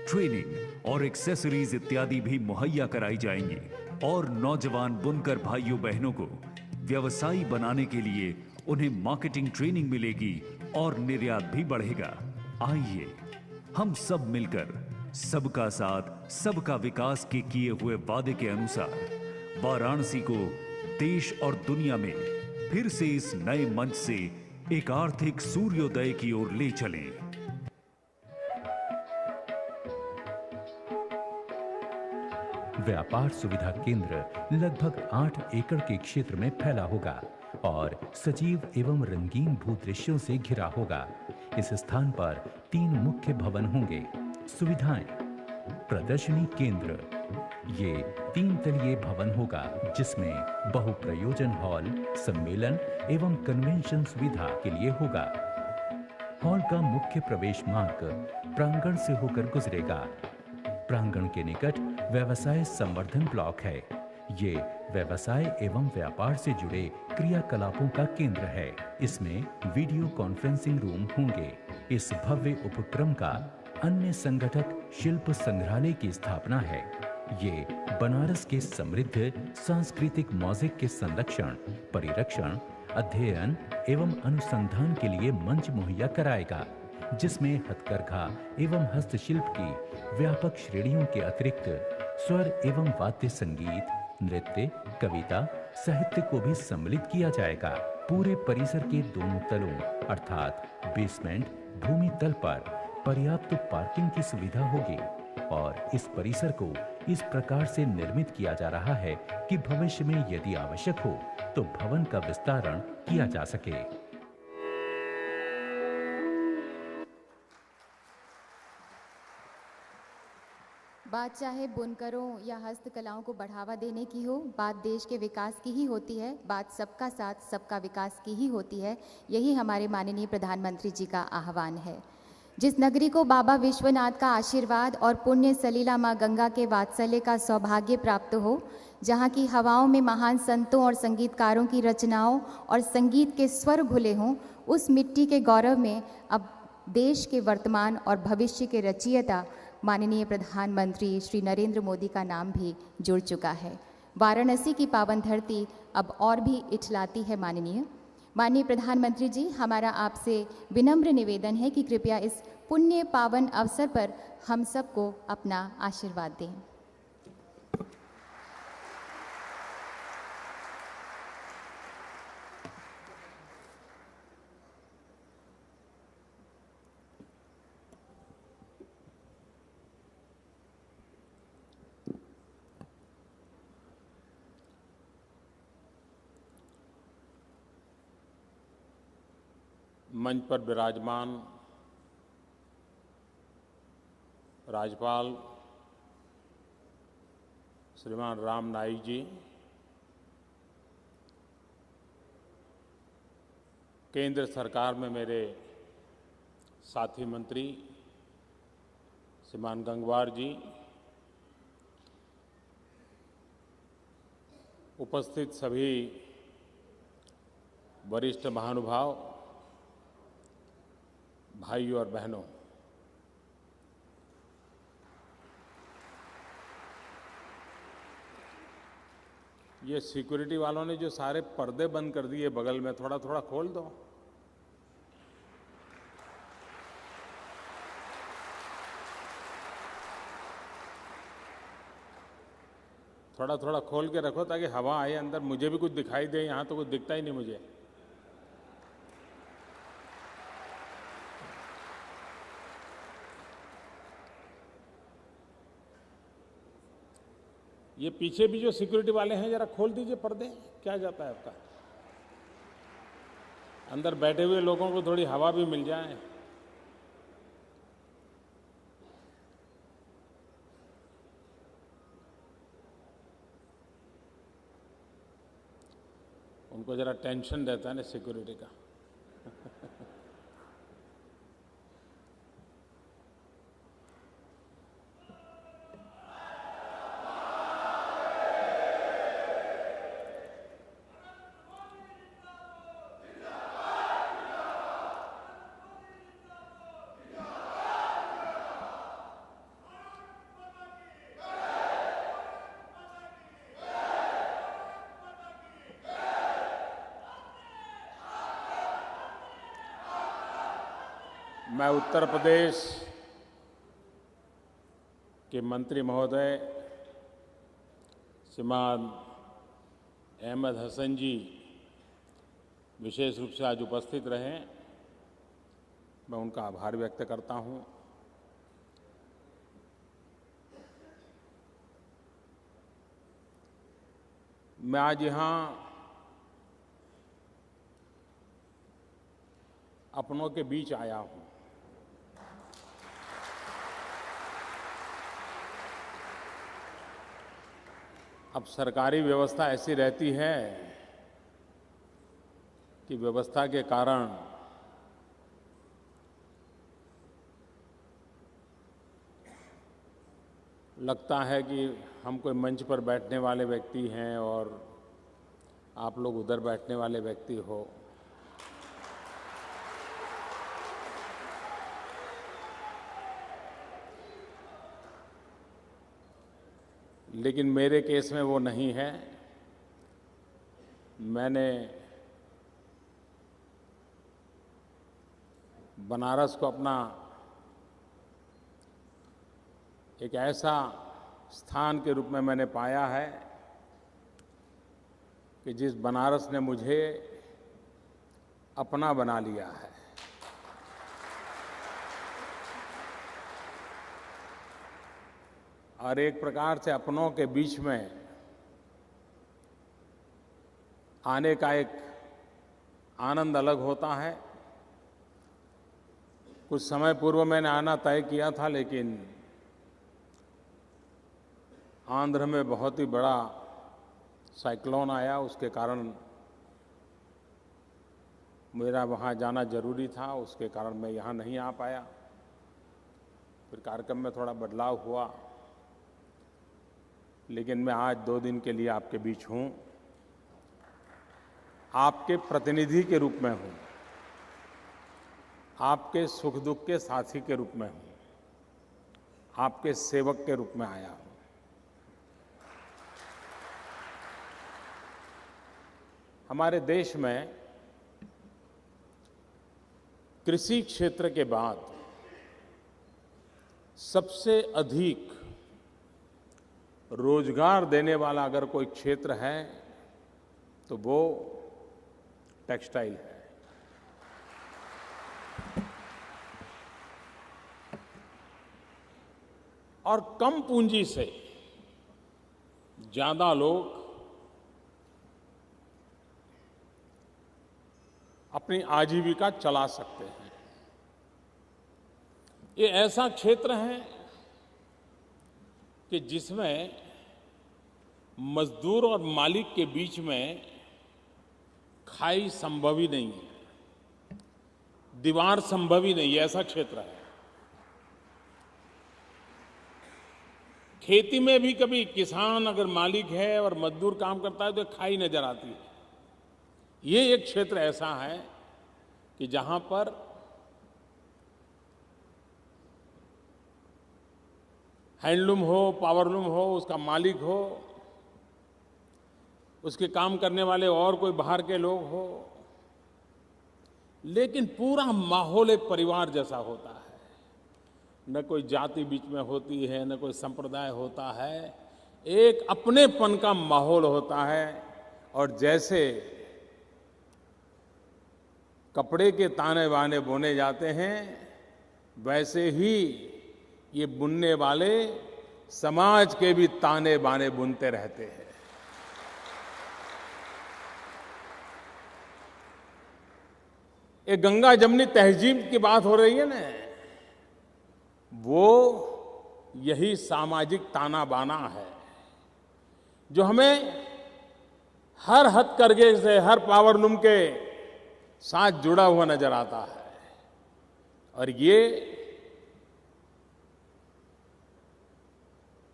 S3: ट्रेनिंग और एक्सेसरीज इत्यादि भी मुहैया कराई जाएंगी और नौजवान बुनकर भाइयों बहनों को व्यवसायी बनाने के लिए उन्हें मार्केटिंग ट्रेनिंग मिलेगी और निर्यात भी बढ़ेगा। आइए हम सब मिलकर सबका साथ सबका विकास के किए हुए वादे के अनुसार वाराणसी को देश और दुनिया में फिर से इस नए मंच से एक आर्थिक सूर्योदय की ओर ले चलें।
S5: व्यापार सुविधा केंद्र लगभग 8 एकड़ के क्षेत्र में फैला होगा और सजीव एवं रंगीन भूदृश्यों से घिरा होगा। इस स्थान पर 3 मुख्य भवन होंगे। सुविधाएं: प्रदर्शनी केंद्र, ये 3 तलीय भवन होगा जिसमें बहुप्रयोजन हॉल, सम्मेलन एवं कन्वेंशन सुविधा के लिए होगा। हॉल का मुख्य प्रवेश मार्ग प्रांगण से होकर गुजरेगा। प्रांगण के निकट व्यवसाय संवर्धन ब्लॉक है। ये व्यवसाय एवं व्यापार से जुड़े क्रियाकलापों का केंद्र है। इसमें वीडियो कॉन्फ्रेंसिंग रूम होंगे। इस भव्य उपक्रम का अन्य संगठक शिल्प संग्रहालय की स्थापना है। ये बनारस के समृद्ध सांस्कृतिक मौज़िक के संरक्षण, परिरक्षण, अध्ययन एवं अनुसंधान के लिए मंच मुहैया कराएगा, जिसमें हथकरघा एवं हस्तशिल्प की व्यापक श्रेणियों के अतिरिक्त स्वर एवं वाद्य संगीत, नृत्य, कविता, साहित्य को भी सम्मिलित किया जाएगा। पूरे परिसर के दोनों तलों अर्थात बेसमेंट, भूमि तल पर पर्याप्त पार्किंग की सुविधा होगी और इस परिसर को इस प्रकार से निर्मित किया जा रहा है कि भविष्य में यदि आवश्यक हो तो भवन का विस्तारण किया जा सके।
S1: बात चाहे बुनकरों या हस्तकलाओं को बढ़ावा देने की हो, बात देश के विकास की ही होती है, बात सबका साथ सबका विकास की ही होती है। यही हमारे माननीय प्रधानमंत्री जी का आह्वान है। जिस नगरी को बाबा विश्वनाथ का आशीर्वाद और पुण्य सलीला माँ गंगा के वात्सल्य का सौभाग्य प्राप्त हो, जहाँ की हवाओं में महान संतों और संगीतकारों की रचनाओं और संगीत के स्वर घुले हों, उस मिट्टी के गौरव में अब देश के वर्तमान और भविष्य के रचयिता माननीय प्रधानमंत्री श्री नरेंद्र मोदी का नाम भी जुड़ चुका है। वाराणसी की पावन धरती अब और भी इठलाती है। माननीय प्रधानमंत्री जी, हमारा आपसे विनम्र निवेदन है कि कृपया इस पुण्य पावन अवसर पर हम सबको अपना आशीर्वाद दें।
S6: मंच पर विराजमान राज्यपाल श्रीमान राम नाईक जी, केंद्र सरकार में मेरे साथी मंत्री श्रीमान गंगवार जी, उपस्थित सभी वरिष्ठ महानुभाव, भाइयों और बहनों, ये सिक्योरिटी वालों ने जो सारे पर्दे बंद कर दिए बगल में, थोड़ा थोड़ा खोल दो। थोड़ा थोड़ा खोल के रखो ताकि हवा आए अंदर, मुझे भी कुछ दिखाई दे। यहाँ तो कुछ दिखता ही नहीं मुझे। ये पीछे भी जो सिक्योरिटी वाले हैं, जरा खोल दीजिए पर्दे, क्या जाता है आपका। अंदर बैठे हुए लोगों को थोड़ी हवा भी मिल जाए। उनको जरा टेंशन रहता है ना सिक्योरिटी का। मैं उत्तर प्रदेश के मंत्री महोदय श्रीमान अहमद हसन जी विशेष रूप से आज उपस्थित रहे, मैं उनका आभार व्यक्त करता हूं। मैं आज यहाँ अपनों के बीच आया हूं। अब सरकारी व्यवस्था ऐसी रहती है कि व्यवस्था के कारण लगता है कि हम कोई मंच पर बैठने वाले व्यक्ति हैं और आप लोग उधर बैठने वाले व्यक्ति हो। लेकिन मेरे केस में वो नहीं है। मैंने बनारस को अपना एक ऐसा स्थान के रूप में मैंने पाया है कि जिस बनारस ने मुझे अपना बना लिया है। और एक प्रकार से अपनों के बीच में आने का एक आनंद अलग होता है। कुछ समय पूर्व मैंने आना तय किया था, लेकिन आंध्र में बहुत ही बड़ा साइक्लोन आया, उसके कारण मेरा वहाँ जाना जरूरी था, उसके कारण मैं यहाँ नहीं आ पाया। फिर कार्यक्रम में थोड़ा बदलाव हुआ, लेकिन मैं आज 2 दिन के लिए आपके बीच हूँ। आपके प्रतिनिधि के रूप में हूँ, आपके सुख दुख के साथी के रूप में हूँ, आपके सेवक के रूप में आया हूँ। हमारे देश में कृषि क्षेत्र के बाद सबसे अधिक रोजगार देने वाला अगर कोई क्षेत्र है तो वो टेक्सटाइल है। और कम पूंजी से ज्यादा लोग अपनी आजीविका चला सकते हैं। ये ऐसा क्षेत्र है कि जिसमें मजदूर और मालिक के बीच में खाई संभव ही नहीं है, दीवार संभव ही नहीं है, ऐसा क्षेत्र है। खेती में भी कभी किसान अगर मालिक है और मजदूर काम करता है तो खाई नजर आती है। ये एक क्षेत्र ऐसा है कि जहां पर हैंडलूम हो, पावरलूम हो, उसका मालिक हो, उसके काम करने वाले और कोई बाहर के लोग हो, लेकिन पूरा माहौल एक परिवार जैसा होता है। न कोई जाति बीच में होती है, न कोई संप्रदाय होता है, एक अपनेपन का माहौल होता है। और जैसे कपड़े के ताने बाने बुने जाते हैं, वैसे ही ये बुनने वाले समाज के भी ताने बाने बुनते रहते हैं। ये गंगा जमनी तहजीब की बात हो रही है ना, वो यही सामाजिक ताना बाना है जो हमें हर हथकरघे से, हर पावरलूम के साथ जुड़ा हुआ नजर आता है। और ये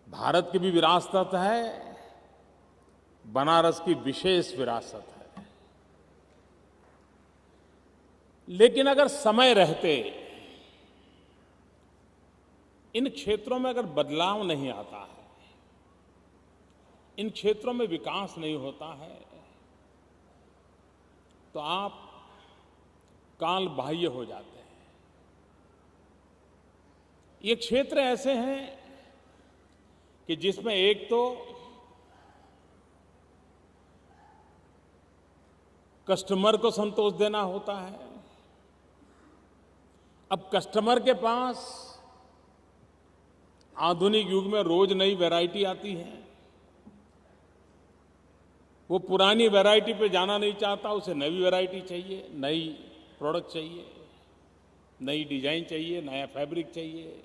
S6: भारत की भी विरासत है, बनारस की विशेष विरासत है। लेकिन अगर समय रहते इन क्षेत्रों में अगर बदलाव नहीं आता है, इन क्षेत्रों में विकास नहीं होता है, तो आप काल बाह्य हो जाते हैं। ये क्षेत्र ऐसे हैं कि जिसमें एक तो कस्टमर को संतोष देना होता है। अब कस्टमर के पास आधुनिक युग में रोज नई वैरायटी आती है। वो पुरानी वैरायटी पे जाना नहीं चाहता, उसे नई वैरायटी चाहिए, नई प्रोडक्ट चाहिए, नई डिजाइन चाहिए, नया फैब्रिक चाहिए,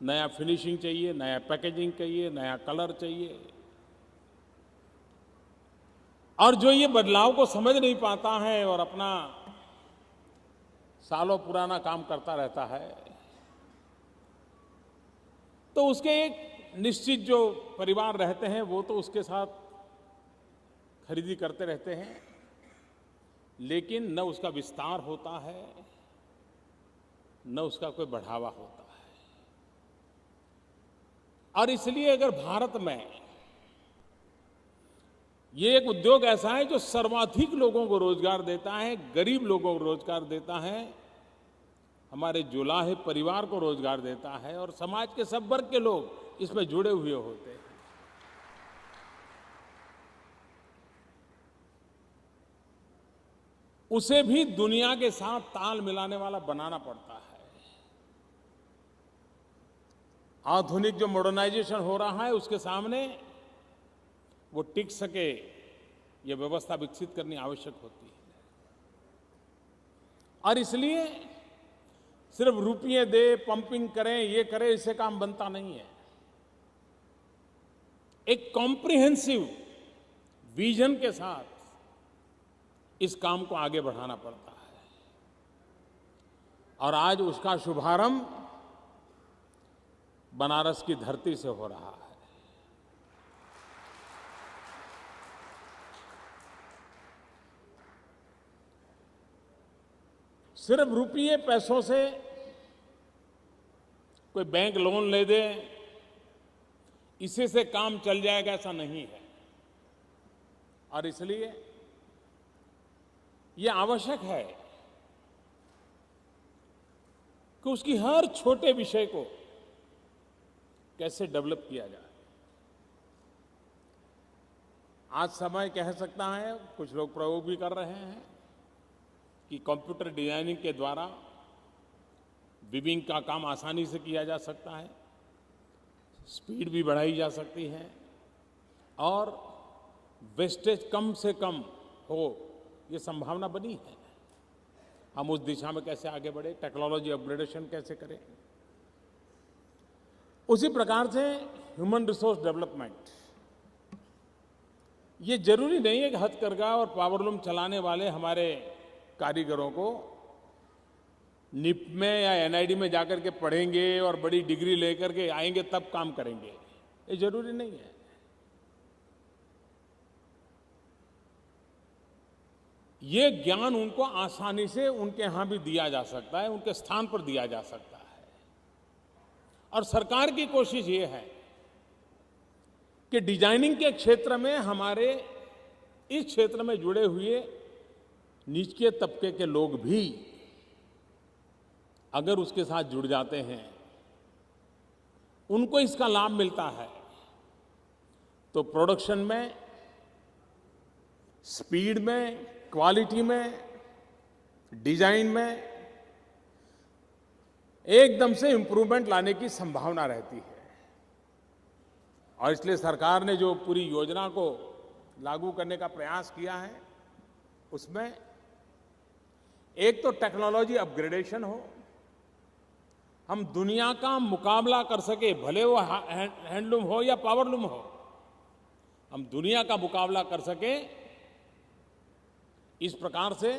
S6: नया फिनिशिंग चाहिए, नया पैकेजिंग चाहिए, नया कलर चाहिए। और जो ये बदलाव को समझ नहीं पाता है और अपना सालों पुराना काम करता रहता है, तो उसके एक निश्चित जो परिवार रहते हैं वो तो उसके साथ खरीदी करते रहते हैं, लेकिन न उसका विस्तार होता है, न उसका कोई बढ़ावा होता है। और इसलिए अगर भारत में ये एक उद्योग ऐसा है जो सर्वाधिक लोगों को रोजगार देता है, गरीब लोगों को रोजगार देता है, हमारे जुलाहे परिवार को रोजगार देता है, और समाज के सब वर्ग के लोग इसमें जुड़े हुए होते हैं। उसे भी दुनिया के साथ ताल मिलाने वाला बनाना पड़ता है। आधुनिक जो मॉडर्नाइजेशन हो रहा है उसके सामने वो टिक सके, ये व्यवस्था विकसित करनी आवश्यक होती है। और इसलिए सिर्फ रुपये दे, पंपिंग करें, ये करें, इससे काम बनता नहीं है। एक कॉम्प्रिहेंसिव विजन के साथ इस काम को आगे बढ़ाना पड़ता है। और आज उसका शुभारंभ बनारस की धरती से हो रहा है। सिर्फ रुपये पैसों से कोई बैंक लोन ले दे, इसी से काम चल जाएगा, ऐसा नहीं है। और इसलिए यह आवश्यक है कि उसकी हर छोटे विषय को कैसे डेवलप किया जाए। आज समय कह सकता है, कुछ लोग प्रयोग भी कर रहे हैं कि कंप्यूटर डिजाइनिंग के द्वारा वीविंग का काम आसानी से किया जा सकता है, स्पीड भी बढ़ाई जा सकती है और वेस्टेज कम से कम हो, ये संभावना बनी है। हम उस दिशा में कैसे आगे बढ़े, टेक्नोलॉजी अपग्रेडेशन कैसे करें। उसी प्रकार से ह्यूमन रिसोर्स डेवलपमेंट, ये जरूरी नहीं है कि हथकरघा और पावरलूम चलाने वाले हमारे कारीगरों को निप में या एनआईडी में जाकर के पढ़ेंगे और बड़ी डिग्री लेकर के आएंगे तब काम करेंगे, ये जरूरी नहीं है। ये ज्ञान उनको आसानी से उनके यहां भी दिया जा सकता है, उनके स्थान पर दिया जा सकता है। और सरकार की कोशिश ये है कि डिजाइनिंग के क्षेत्र में हमारे इस क्षेत्र में जुड़े हुए निचले तबके के लोग भी अगर उसके साथ जुड़ जाते हैं, उनको इसका लाभ मिलता है, तो प्रोडक्शन में, स्पीड में, क्वालिटी में, डिजाइन में एकदम से इंप्रूवमेंट लाने की संभावना रहती है। और इसलिए सरकार ने जो पूरी योजना को लागू करने का प्रयास किया है, उसमें एक तो टेक्नोलॉजी अपग्रेडेशन हो, हम दुनिया का मुकाबला कर सके, भले वो हैंडलूम हो या पावरलूम हो, हम दुनिया का मुकाबला कर सके, इस प्रकार से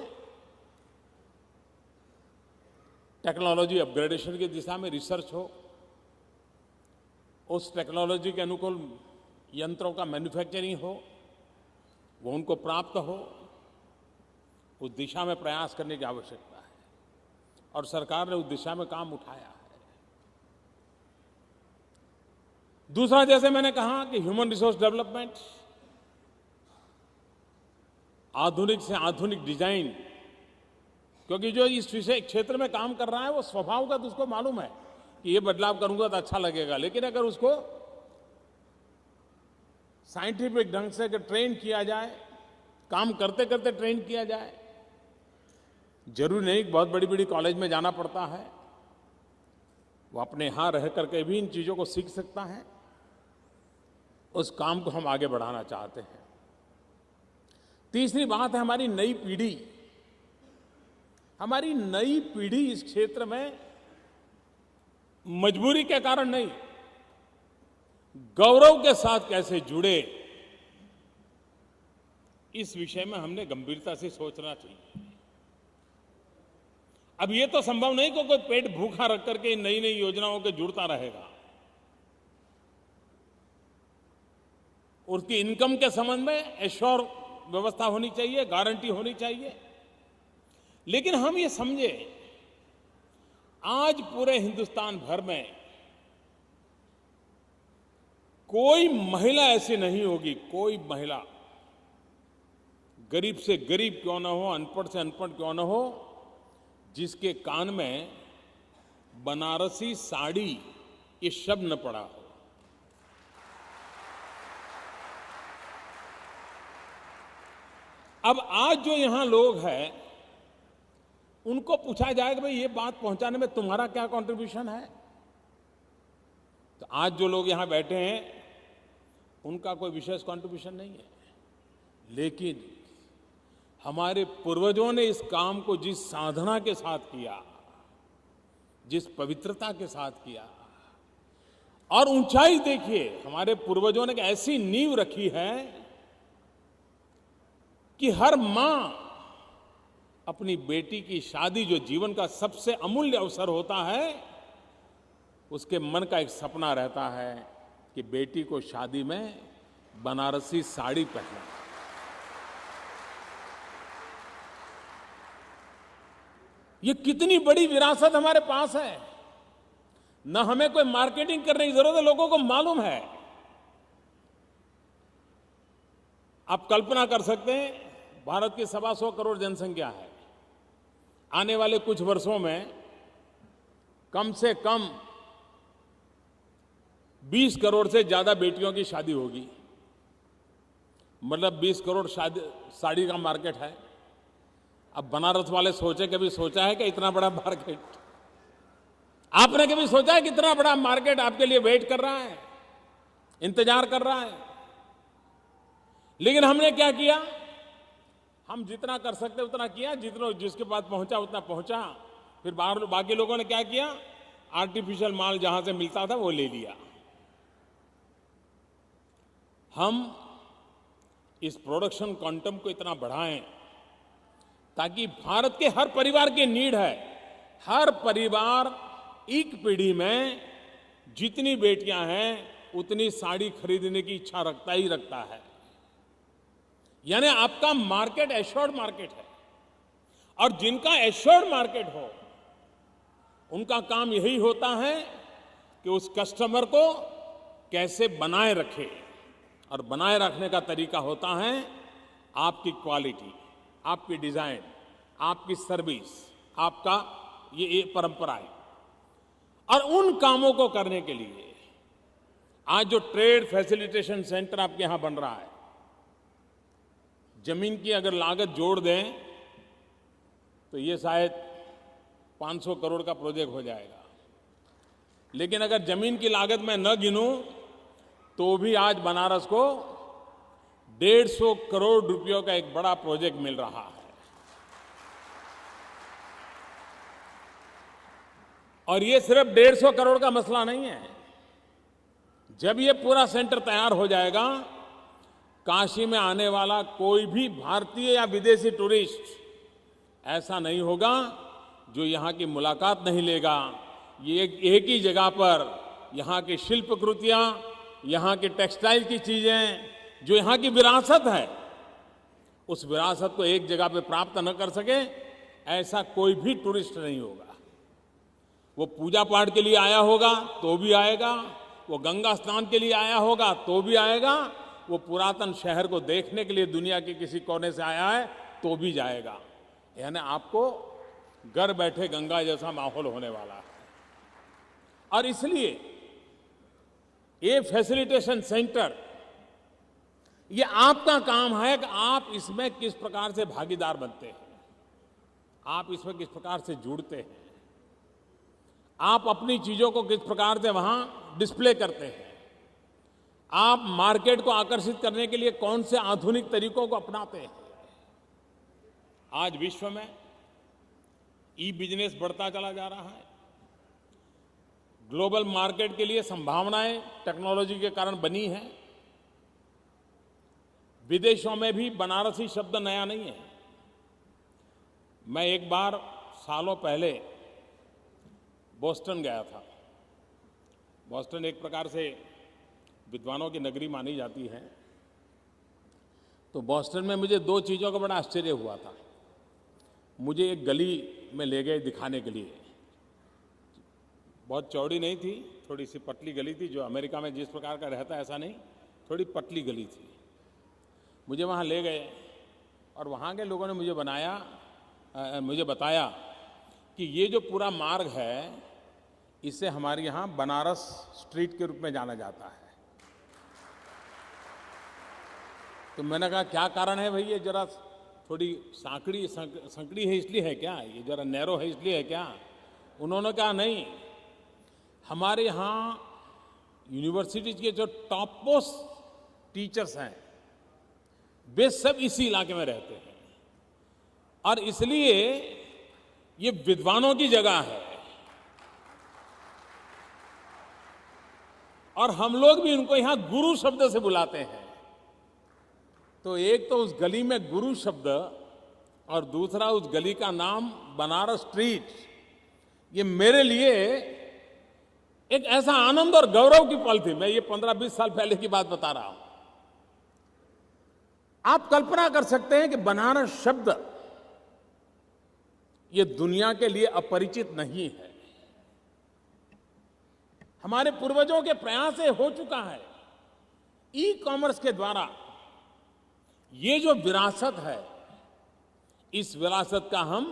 S6: टेक्नोलॉजी अपग्रेडेशन की दिशा में रिसर्च हो, उस टेक्नोलॉजी के अनुकूल यंत्रों का मैन्युफैक्चरिंग हो, वो उनको प्राप्त हो, उस दिशा में प्रयास करने की आवश्यकता है। और सरकार ने उस दिशा में काम उठाया है। दूसरा, जैसे मैंने कहा कि ह्यूमन रिसोर्स डेवलपमेंट, आधुनिक से आधुनिक डिजाइन, क्योंकि जो इस विषय क्षेत्र में काम कर रहा है वो स्वभाव का तो उसको मालूम है कि ये बदलाव करूंगा तो अच्छा लगेगा, लेकिन अगर उसको साइंटिफिक ढंग से अगर ट्रेन किया जाए, काम करते करते ट्रेन किया जाए, जरूरी नहीं कि बहुत बड़ी बड़ी कॉलेज में जाना पड़ता है, वो अपने यहां रह करके भी इन चीजों को सीख सकता है। उस काम को हम आगे बढ़ाना चाहते हैं। तीसरी बात है हमारी नई पीढ़ी। हमारी नई पीढ़ी इस क्षेत्र में मजबूरी के कारण नहीं, गौरव के साथ कैसे जुड़े, इस विषय में हमने गंभीरता से सोचना चाहिए। अब ये तो संभव नहीं कि कोई पेट भूखा रख करके नई नई योजनाओं के जुड़ता रहेगा। उसकी इनकम के संबंध में एश्योर व्यवस्था होनी चाहिए, गारंटी होनी चाहिए। लेकिन हम ये समझे, आज पूरे हिंदुस्तान भर में कोई महिला ऐसी नहीं होगी, कोई महिला, गरीब से गरीब क्यों ना हो, अनपढ़ से अनपढ़ क्यों ना हो, जिसके कान में बनारसी साड़ी ये शब्द न पड़ा हो। अब आज जो यहां लोग हैं, उनको पूछा जाए कि भाई ये बात पहुंचाने में तुम्हारा क्या कंट्रीब्यूशन है, तो आज जो लोग यहां बैठे हैं उनका कोई विशेष कंट्रीब्यूशन नहीं है। लेकिन हमारे पूर्वजों ने इस काम को जिस साधना के साथ किया, जिस पवित्रता के साथ किया, और ऊंचाई देखिए, हमारे पूर्वजों ने ऐसी नींव रखी है कि हर मां अपनी बेटी की शादी, जो जीवन का सबसे अमूल्य अवसर होता है, उसके मन का एक सपना रहता है कि बेटी को शादी में बनारसी साड़ी पहना। ये कितनी बड़ी विरासत हमारे पास है। न हमें कोई मार्केटिंग करने की जरूरत है, लोगों को मालूम है। आप कल्पना कर सकते हैं, भारत की 125 करोड़ जनसंख्या है। आने वाले कुछ वर्षों में कम से कम 20 करोड़ से ज्यादा बेटियों की शादी होगी। मतलब 20 करोड़ साड़ी का मार्केट है। अब बनारस वाले सोचे, कभी सोचा है कि इतना बड़ा मार्केट, आपने कभी सोचा है कि इतना बड़ा मार्केट आपके लिए वेट कर रहा है, इंतजार कर रहा है? लेकिन हमने क्या किया, हम जितना कर सकते उतना किया, जितना जिसके पास पहुंचा उतना पहुंचा। फिर बाकी लोगों ने क्या किया, आर्टिफिशियल माल जहां से मिलता था वो ले लिया। हम इस प्रोडक्शन क्वांटम को इतना बढ़ाएं ताकि भारत के हर परिवार की नीड है, हर परिवार एक पीढ़ी में जितनी बेटियां हैं उतनी साड़ी खरीदने की इच्छा रखता ही रखता है। यानी आपका मार्केट एश्योर्ड मार्केट है, और जिनका एश्योर्ड मार्केट हो उनका काम यही होता है कि उस कस्टमर को कैसे बनाए रखे, और बनाए रखने का तरीका होता है आपकी क्वालिटी, आपकी डिजाइन, आपकी सर्विस, आपका ये परंपराएं। और उन कामों को करने के लिए आज जो ट्रेड फैसिलिटेशन सेंटर आपके यहां बन रहा है, जमीन की अगर लागत जोड़ दें तो ये शायद 500 करोड़ का प्रोजेक्ट हो जाएगा। लेकिन अगर जमीन की लागत मैं न गिनूं तो भी आज बनारस को 150 करोड़ रुपयों का एक बड़ा प्रोजेक्ट मिल रहा है। और ये सिर्फ 150 करोड़ का मसला नहीं है। जब ये पूरा सेंटर तैयार हो जाएगा, काशी में आने वाला कोई भी भारतीय या विदेशी टूरिस्ट ऐसा नहीं होगा जो यहां की मुलाकात नहीं लेगा। ये एक ही जगह पर यहां की शिल्प कृतियां, यहां की टेक्सटाइल की चीजें, जो यहां की विरासत है, उस विरासत को एक जगह पे प्राप्त न कर सके ऐसा कोई भी टूरिस्ट नहीं होगा। वो पूजा पाठ के लिए आया होगा तो भी आएगा, वो गंगा स्नान के लिए आया होगा तो भी आएगा, वो पुरातन शहर को देखने के लिए दुनिया के किसी कोने से आया है तो भी जाएगा। यानी आपको घर बैठे गंगा जैसा माहौल होने वाला है। और इसलिए ये फैसिलिटेशन सेंटर, ये आपका काम है कि आप इसमें किस प्रकार से भागीदार बनते हैं, आप इसमें किस प्रकार से जुड़ते हैं, आप अपनी चीजों को किस प्रकार से वहां डिस्प्ले करते हैं, आप मार्केट को आकर्षित करने के लिए कौन से आधुनिक तरीकों को अपनाते हैं। आज विश्व में ई बिजनेस बढ़ता चला जा रहा है। ग्लोबल मार्केट के लिए संभावनाएं टेक्नोलॉजी के कारण बनी हैं। विदेशों में भी बनारसी शब्द नया नहीं है। मैं एक बार सालों पहले बोस्टन गया था। बोस्टन एक प्रकार से विद्वानों की नगरी मानी जाती है। तो बोस्टन में मुझे दो चीज़ों का बड़ा आश्चर्य हुआ था। मुझे एक गली में ले गए दिखाने के लिए। बहुत चौड़ी नहीं थी, थोड़ी सी पतली गली थी, जो अमेरिका में जिस प्रकार का रहता है ऐसा नहीं, थोड़ी पतली गली थी। मुझे वहाँ ले गए और वहाँ के लोगों ने मुझे बताया कि ये जो पूरा मार्ग है इसे हमारे यहाँ बनारस स्ट्रीट के रूप में जाना जाता है। तो मैंने कहा क्या कारण है भाई, ये जरा थोड़ी संकड़ी है इसलिए है क्या, ये जरा नैरो है इसलिए है क्या? उन्होंने कहा नहीं, हमारे यहाँ यूनिवर्सिटीज के जो टॉप मोस्ट टीचर्स हैं वे सब इसी इलाके में रहते हैं, और इसलिए ये विद्वानों की जगह है। और हम लोग भी उनको यहां गुरु शब्द से बुलाते हैं। तो एक तो उस गली में गुरु शब्द और दूसरा उस गली का नाम बनारस स्ट्रीट, ये मेरे लिए एक ऐसा आनंद और गौरव की पल थी। मैं ये 15-20 साल पहले की बात बता रहा हूं। आप कल्पना कर सकते हैं कि बनारस शब्द ये दुनिया के लिए अपरिचित नहीं है। हमारे पूर्वजों के प्रयास से हो चुका है। ई कॉमर्स के द्वारा ये जो विरासत है, इस विरासत का हम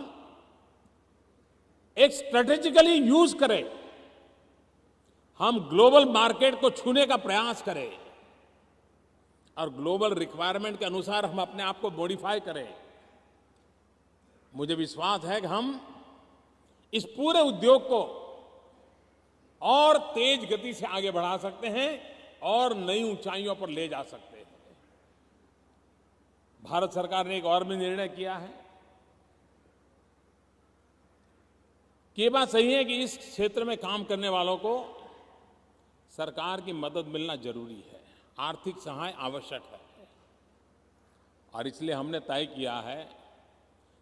S6: एक स्ट्रेटेजिकली यूज करें, हम ग्लोबल मार्केट को छूने का प्रयास करें और ग्लोबल रिक्वायरमेंट के अनुसार हम अपने आप को मॉडिफाई करें। मुझे विश्वास है कि हम इस पूरे उद्योग को और तेज गति से आगे बढ़ा सकते हैं और नई ऊंचाइयों पर ले जा सकते हैं। भारत सरकार ने एक और भी निर्णय किया है कि ये बात सही है कि इस क्षेत्र में काम करने वालों को सरकार की मदद मिलना जरूरी है, आर्थिक सहाय आवश्यक है। और इसलिए हमने तय किया है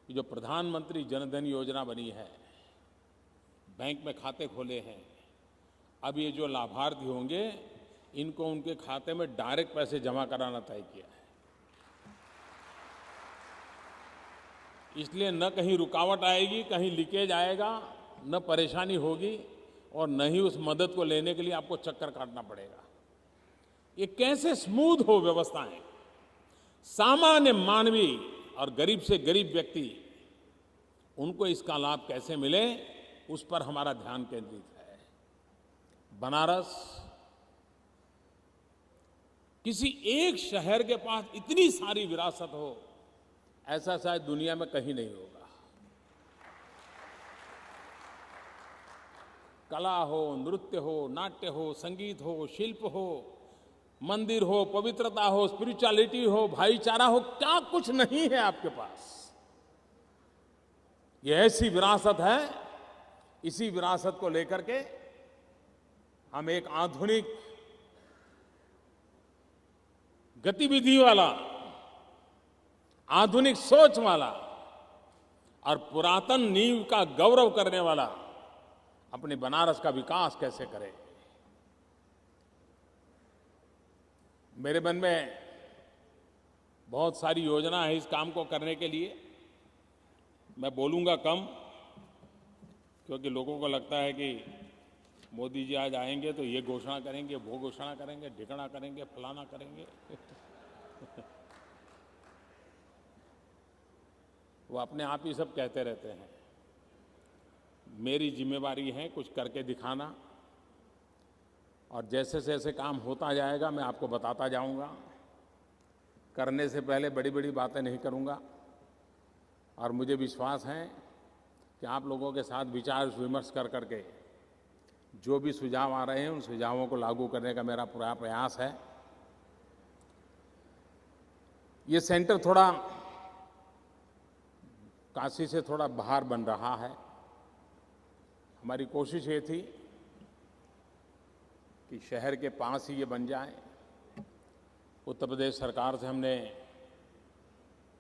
S6: कि जो प्रधानमंत्री जन धन योजना बनी है, बैंक में खाते खोले हैं, अब ये जो लाभार्थी होंगे इनको उनके खाते में डायरेक्ट पैसे जमा कराना तय किया है। इसलिए न कहीं रुकावट आएगी, कहीं लीकेज आएगा, न परेशानी होगी और न ही उस मदद को लेने के लिए आपको चक्कर काटना पड़ेगा। ये कैसे स्मूथ हो व्यवस्थाएं, सामान्य मानवी और गरीब से गरीब व्यक्ति उनको इसका लाभ कैसे मिले, उस पर हमारा ध्यान केंद्रित है। बनारस किसी एक शहर के पास इतनी सारी विरासत हो, ऐसा शायद दुनिया में कहीं नहीं होगा। कला हो, नृत्य हो, नाट्य हो, संगीत हो, शिल्प हो, मंदिर हो, पवित्रता हो, स्पिरिचुअलिटी हो, भाईचारा हो, क्या कुछ नहीं है आपके पास। ये ऐसी विरासत है, इसी विरासत को लेकर के हम एक आधुनिक गतिविधि वाला, आधुनिक सोच वाला और पुरातन नींव का गौरव करने वाला अपने बनारस का विकास कैसे करें। मेरे मन में बहुत सारी योजना है इस काम को करने के लिए। मैं बोलूंगा कम, क्योंकि लोगों को लगता है कि मोदी जी आज आएंगे तो ये घोषणा करेंगे, वो घोषणा करेंगे, ढिकना करेंगे, फलाना करेंगे। वो अपने आप ही सब कहते रहते हैं। मेरी जिम्मेवारी है कुछ करके दिखाना, और जैसे जैसे काम होता जाएगा मैं आपको बताता जाऊंगा। करने से पहले बड़ी बड़ी बातें नहीं करूंगा, और मुझे विश्वास है कि आप लोगों के साथ विचार विमर्श कर करके जो भी सुझाव आ रहे हैं उन सुझावों को लागू करने का मेरा पूरा प्रयास है। ये सेंटर थोड़ा काशी से थोड़ा बाहर बन रहा है। हमारी कोशिश ये थी कि शहर के पास ही ये बन जाए। उत्तर प्रदेश सरकार से हमने,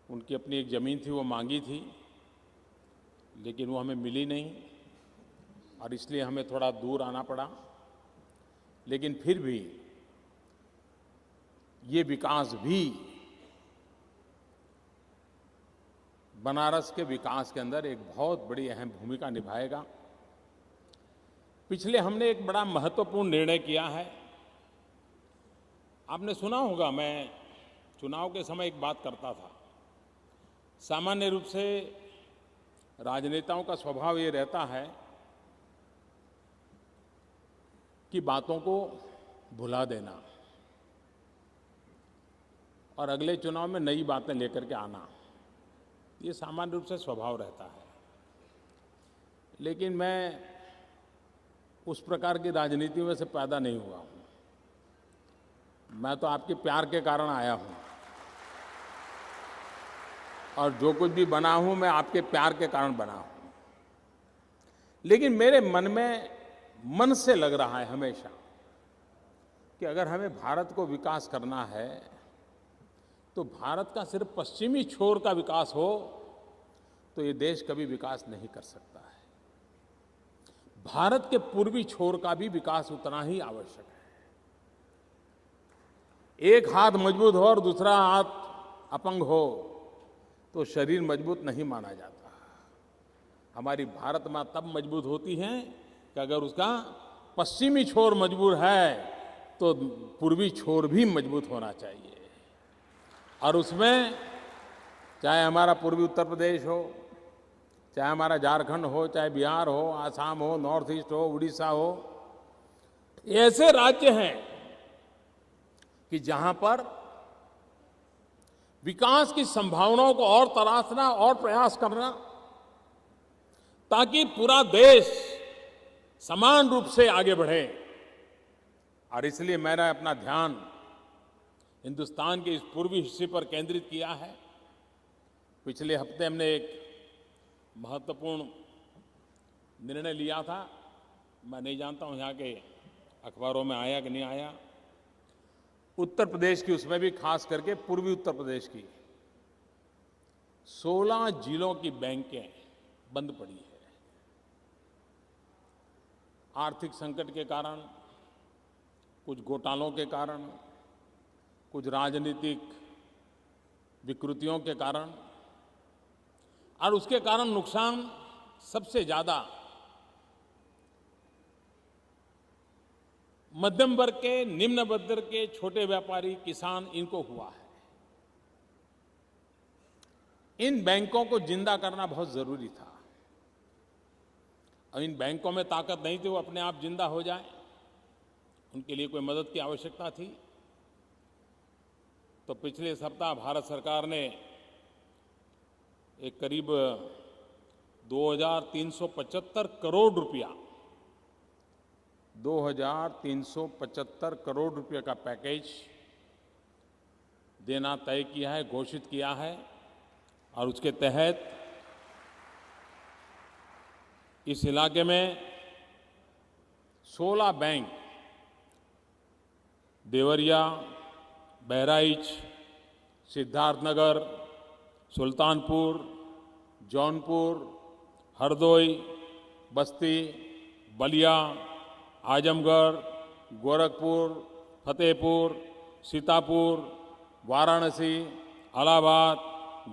S6: उनकी अपनी एक ज़मीन थी वो मांगी थी, लेकिन वो हमें मिली नहीं और इसलिए हमें थोड़ा दूर आना पड़ा। लेकिन फिर भी ये विकास भी बनारस के विकास के अंदर एक बहुत बड़ी अहम भूमिका निभाएगा। पिछले हमने एक बड़ा महत्वपूर्ण निर्णय किया है। आपने सुना होगा, मैं चुनाव के समय एक बात करता था। सामान्य रूप से राजनेताओं का स्वभाव ये रहता है कि बातों को भुला देना और अगले चुनाव में नई बातें लेकर के आना, ये सामान्य रूप से स्वभाव रहता है। लेकिन मैं उस प्रकार की राजनीति में से पैदा नहीं हुआ हूं। मैं तो आपके प्यार के कारण आया हूं, और जो कुछ भी बना हूं मैं आपके प्यार के कारण बना हूं। लेकिन मेरे मन से लग रहा है हमेशा कि अगर हमें भारत को विकास करना है तो भारत का सिर्फ पश्चिमी छोर का विकास हो तो ये देश कभी विकास नहीं कर सकता है। भारत के पूर्वी छोर का भी विकास उतना ही आवश्यक है। एक हाथ मजबूत हो और दूसरा हाथ अपंग हो तो शरीर मजबूत नहीं माना जाता। हमारी भारत माँ तब मजबूत होती है कि अगर उसका पश्चिमी छोर मजबूत है तो पूर्वी छोर भी मजबूत होना चाहिए। और उसमें चाहे हमारा पूर्वी उत्तर प्रदेश हो, चाहे हमारा झारखंड हो, चाहे बिहार हो, आसाम हो, नॉर्थ ईस्ट हो, उड़ीसा हो, ऐसे राज्य हैं कि जहां पर विकास की संभावनाओं को और तलाशना और प्रयास करना, ताकि पूरा देश समान रूप से आगे बढ़े। और इसलिए मैंने अपना ध्यान हिंदुस्तान के इस पूर्वी हिस्से पर केंद्रित किया है। पिछले हफ्ते हमने एक महत्वपूर्ण निर्णय लिया था। मैं नहीं जानता हूँ यहाँ के अखबारों में आया कि नहीं आया। उत्तर प्रदेश की, उसमें भी खास करके पूर्वी उत्तर प्रदेश की 16 जिलों की बैंकें बंद पड़ी है। आर्थिक संकट के कारण, कुछ घोटालों के कारण, कुछ राजनीतिक विकृतियों के कारण, और उसके कारण नुकसान सबसे ज्यादा मध्यम वर्ग के, निम्न वर्ग के छोटे व्यापारी, किसान, इनको हुआ है। इन बैंकों को जिंदा करना बहुत जरूरी था। अब इन बैंकों में ताकत नहीं थी वो अपने आप जिंदा हो जाए, उनके लिए कोई मदद की आवश्यकता थी। तो पिछले सप्ताह भारत सरकार ने एक करीब 2375 करोड़ रुपया, 2375 करोड़ रुपये का पैकेज देना तय किया है, घोषित किया है। और उसके तहत इस इलाके में 16 bank, Deoria, Bahraich, Siddharthnagar, Sultanpur, Jaunpur, Hardoi, Basti, Ballia, Azamgarh, Gorakhpur, Fatehpur, Sitapur, Varanasi, Allahabad,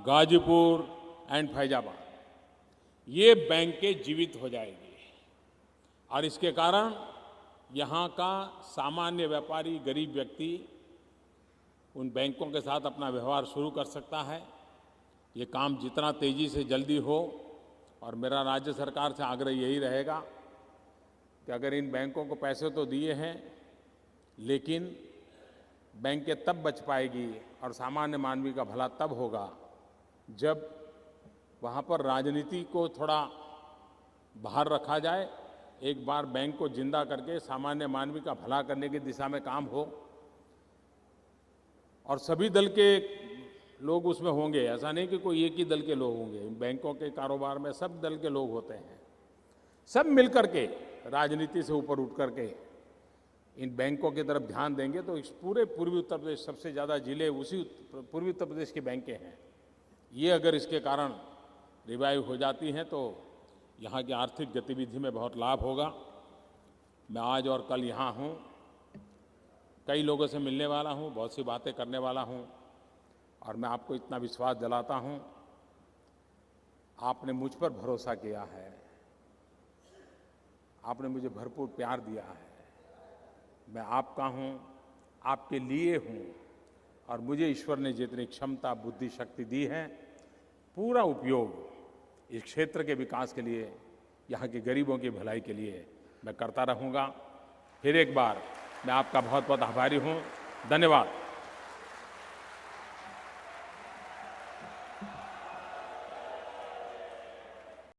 S6: Ghazipur and Faizabad, ये बैंकें जीवित हो जाएगी। और इसके कारण यहाँ का सामान्य व्यापारी, गरीब व्यक्ति उन बैंकों के साथ अपना व्यवहार शुरू कर सकता है। ये काम जितना तेजी से जल्दी हो, और मेरा राज्य सरकार से आग्रह यही रहेगा कि अगर इन बैंकों को पैसे तो दिए हैं, लेकिन बैंकें तब बच पाएगी और सामान्य मानवी का भला तब होगा जब वहाँ पर राजनीति को थोड़ा बाहर रखा जाए, एक बार बैंक को जिंदा करके सामान्य मानवी का भला करने की दिशा में काम हो। और सभी दल के लोग उसमें होंगे, ऐसा नहीं कि कोई एक ही दल के लोग होंगे। बैंकों के कारोबार में सब दल के लोग होते हैं। सब मिलकर के राजनीति से ऊपर उठ करके इन बैंकों की तरफ ध्यान देंगे तो इस पूरे पूर्वी उत्तर प्रदेश, सबसे ज़्यादा जिले उसी पूर्वी उत्तर प्रदेश की बैंकें हैं। ये अगर इसके कारण रिवाइव हो जाती हैं तो यहाँ की आर्थिक गतिविधि में बहुत लाभ होगा। मैं आज और कल यहाँ हूँ, कई लोगों से मिलने वाला हूँ, बहुत सी बातें करने वाला हूँ, और मैं आपको इतना विश्वास दिलाता हूँ, आपने मुझ पर भरोसा किया है, आपने मुझे भरपूर प्यार दिया है। मैं आपका हूँ, आपके लिए हूँ, और मुझे ईश्वर ने जितनी क्षमता, बुद्धि, शक्ति दी है, पूरा उपयोग इस क्षेत्र के विकास के लिए, यहाँ के गरीबों की भलाई के लिए मैं करता रहूँगा। फिर एक बार मैं आपका बहुत बहुत आभारी हूँ। धन्यवाद।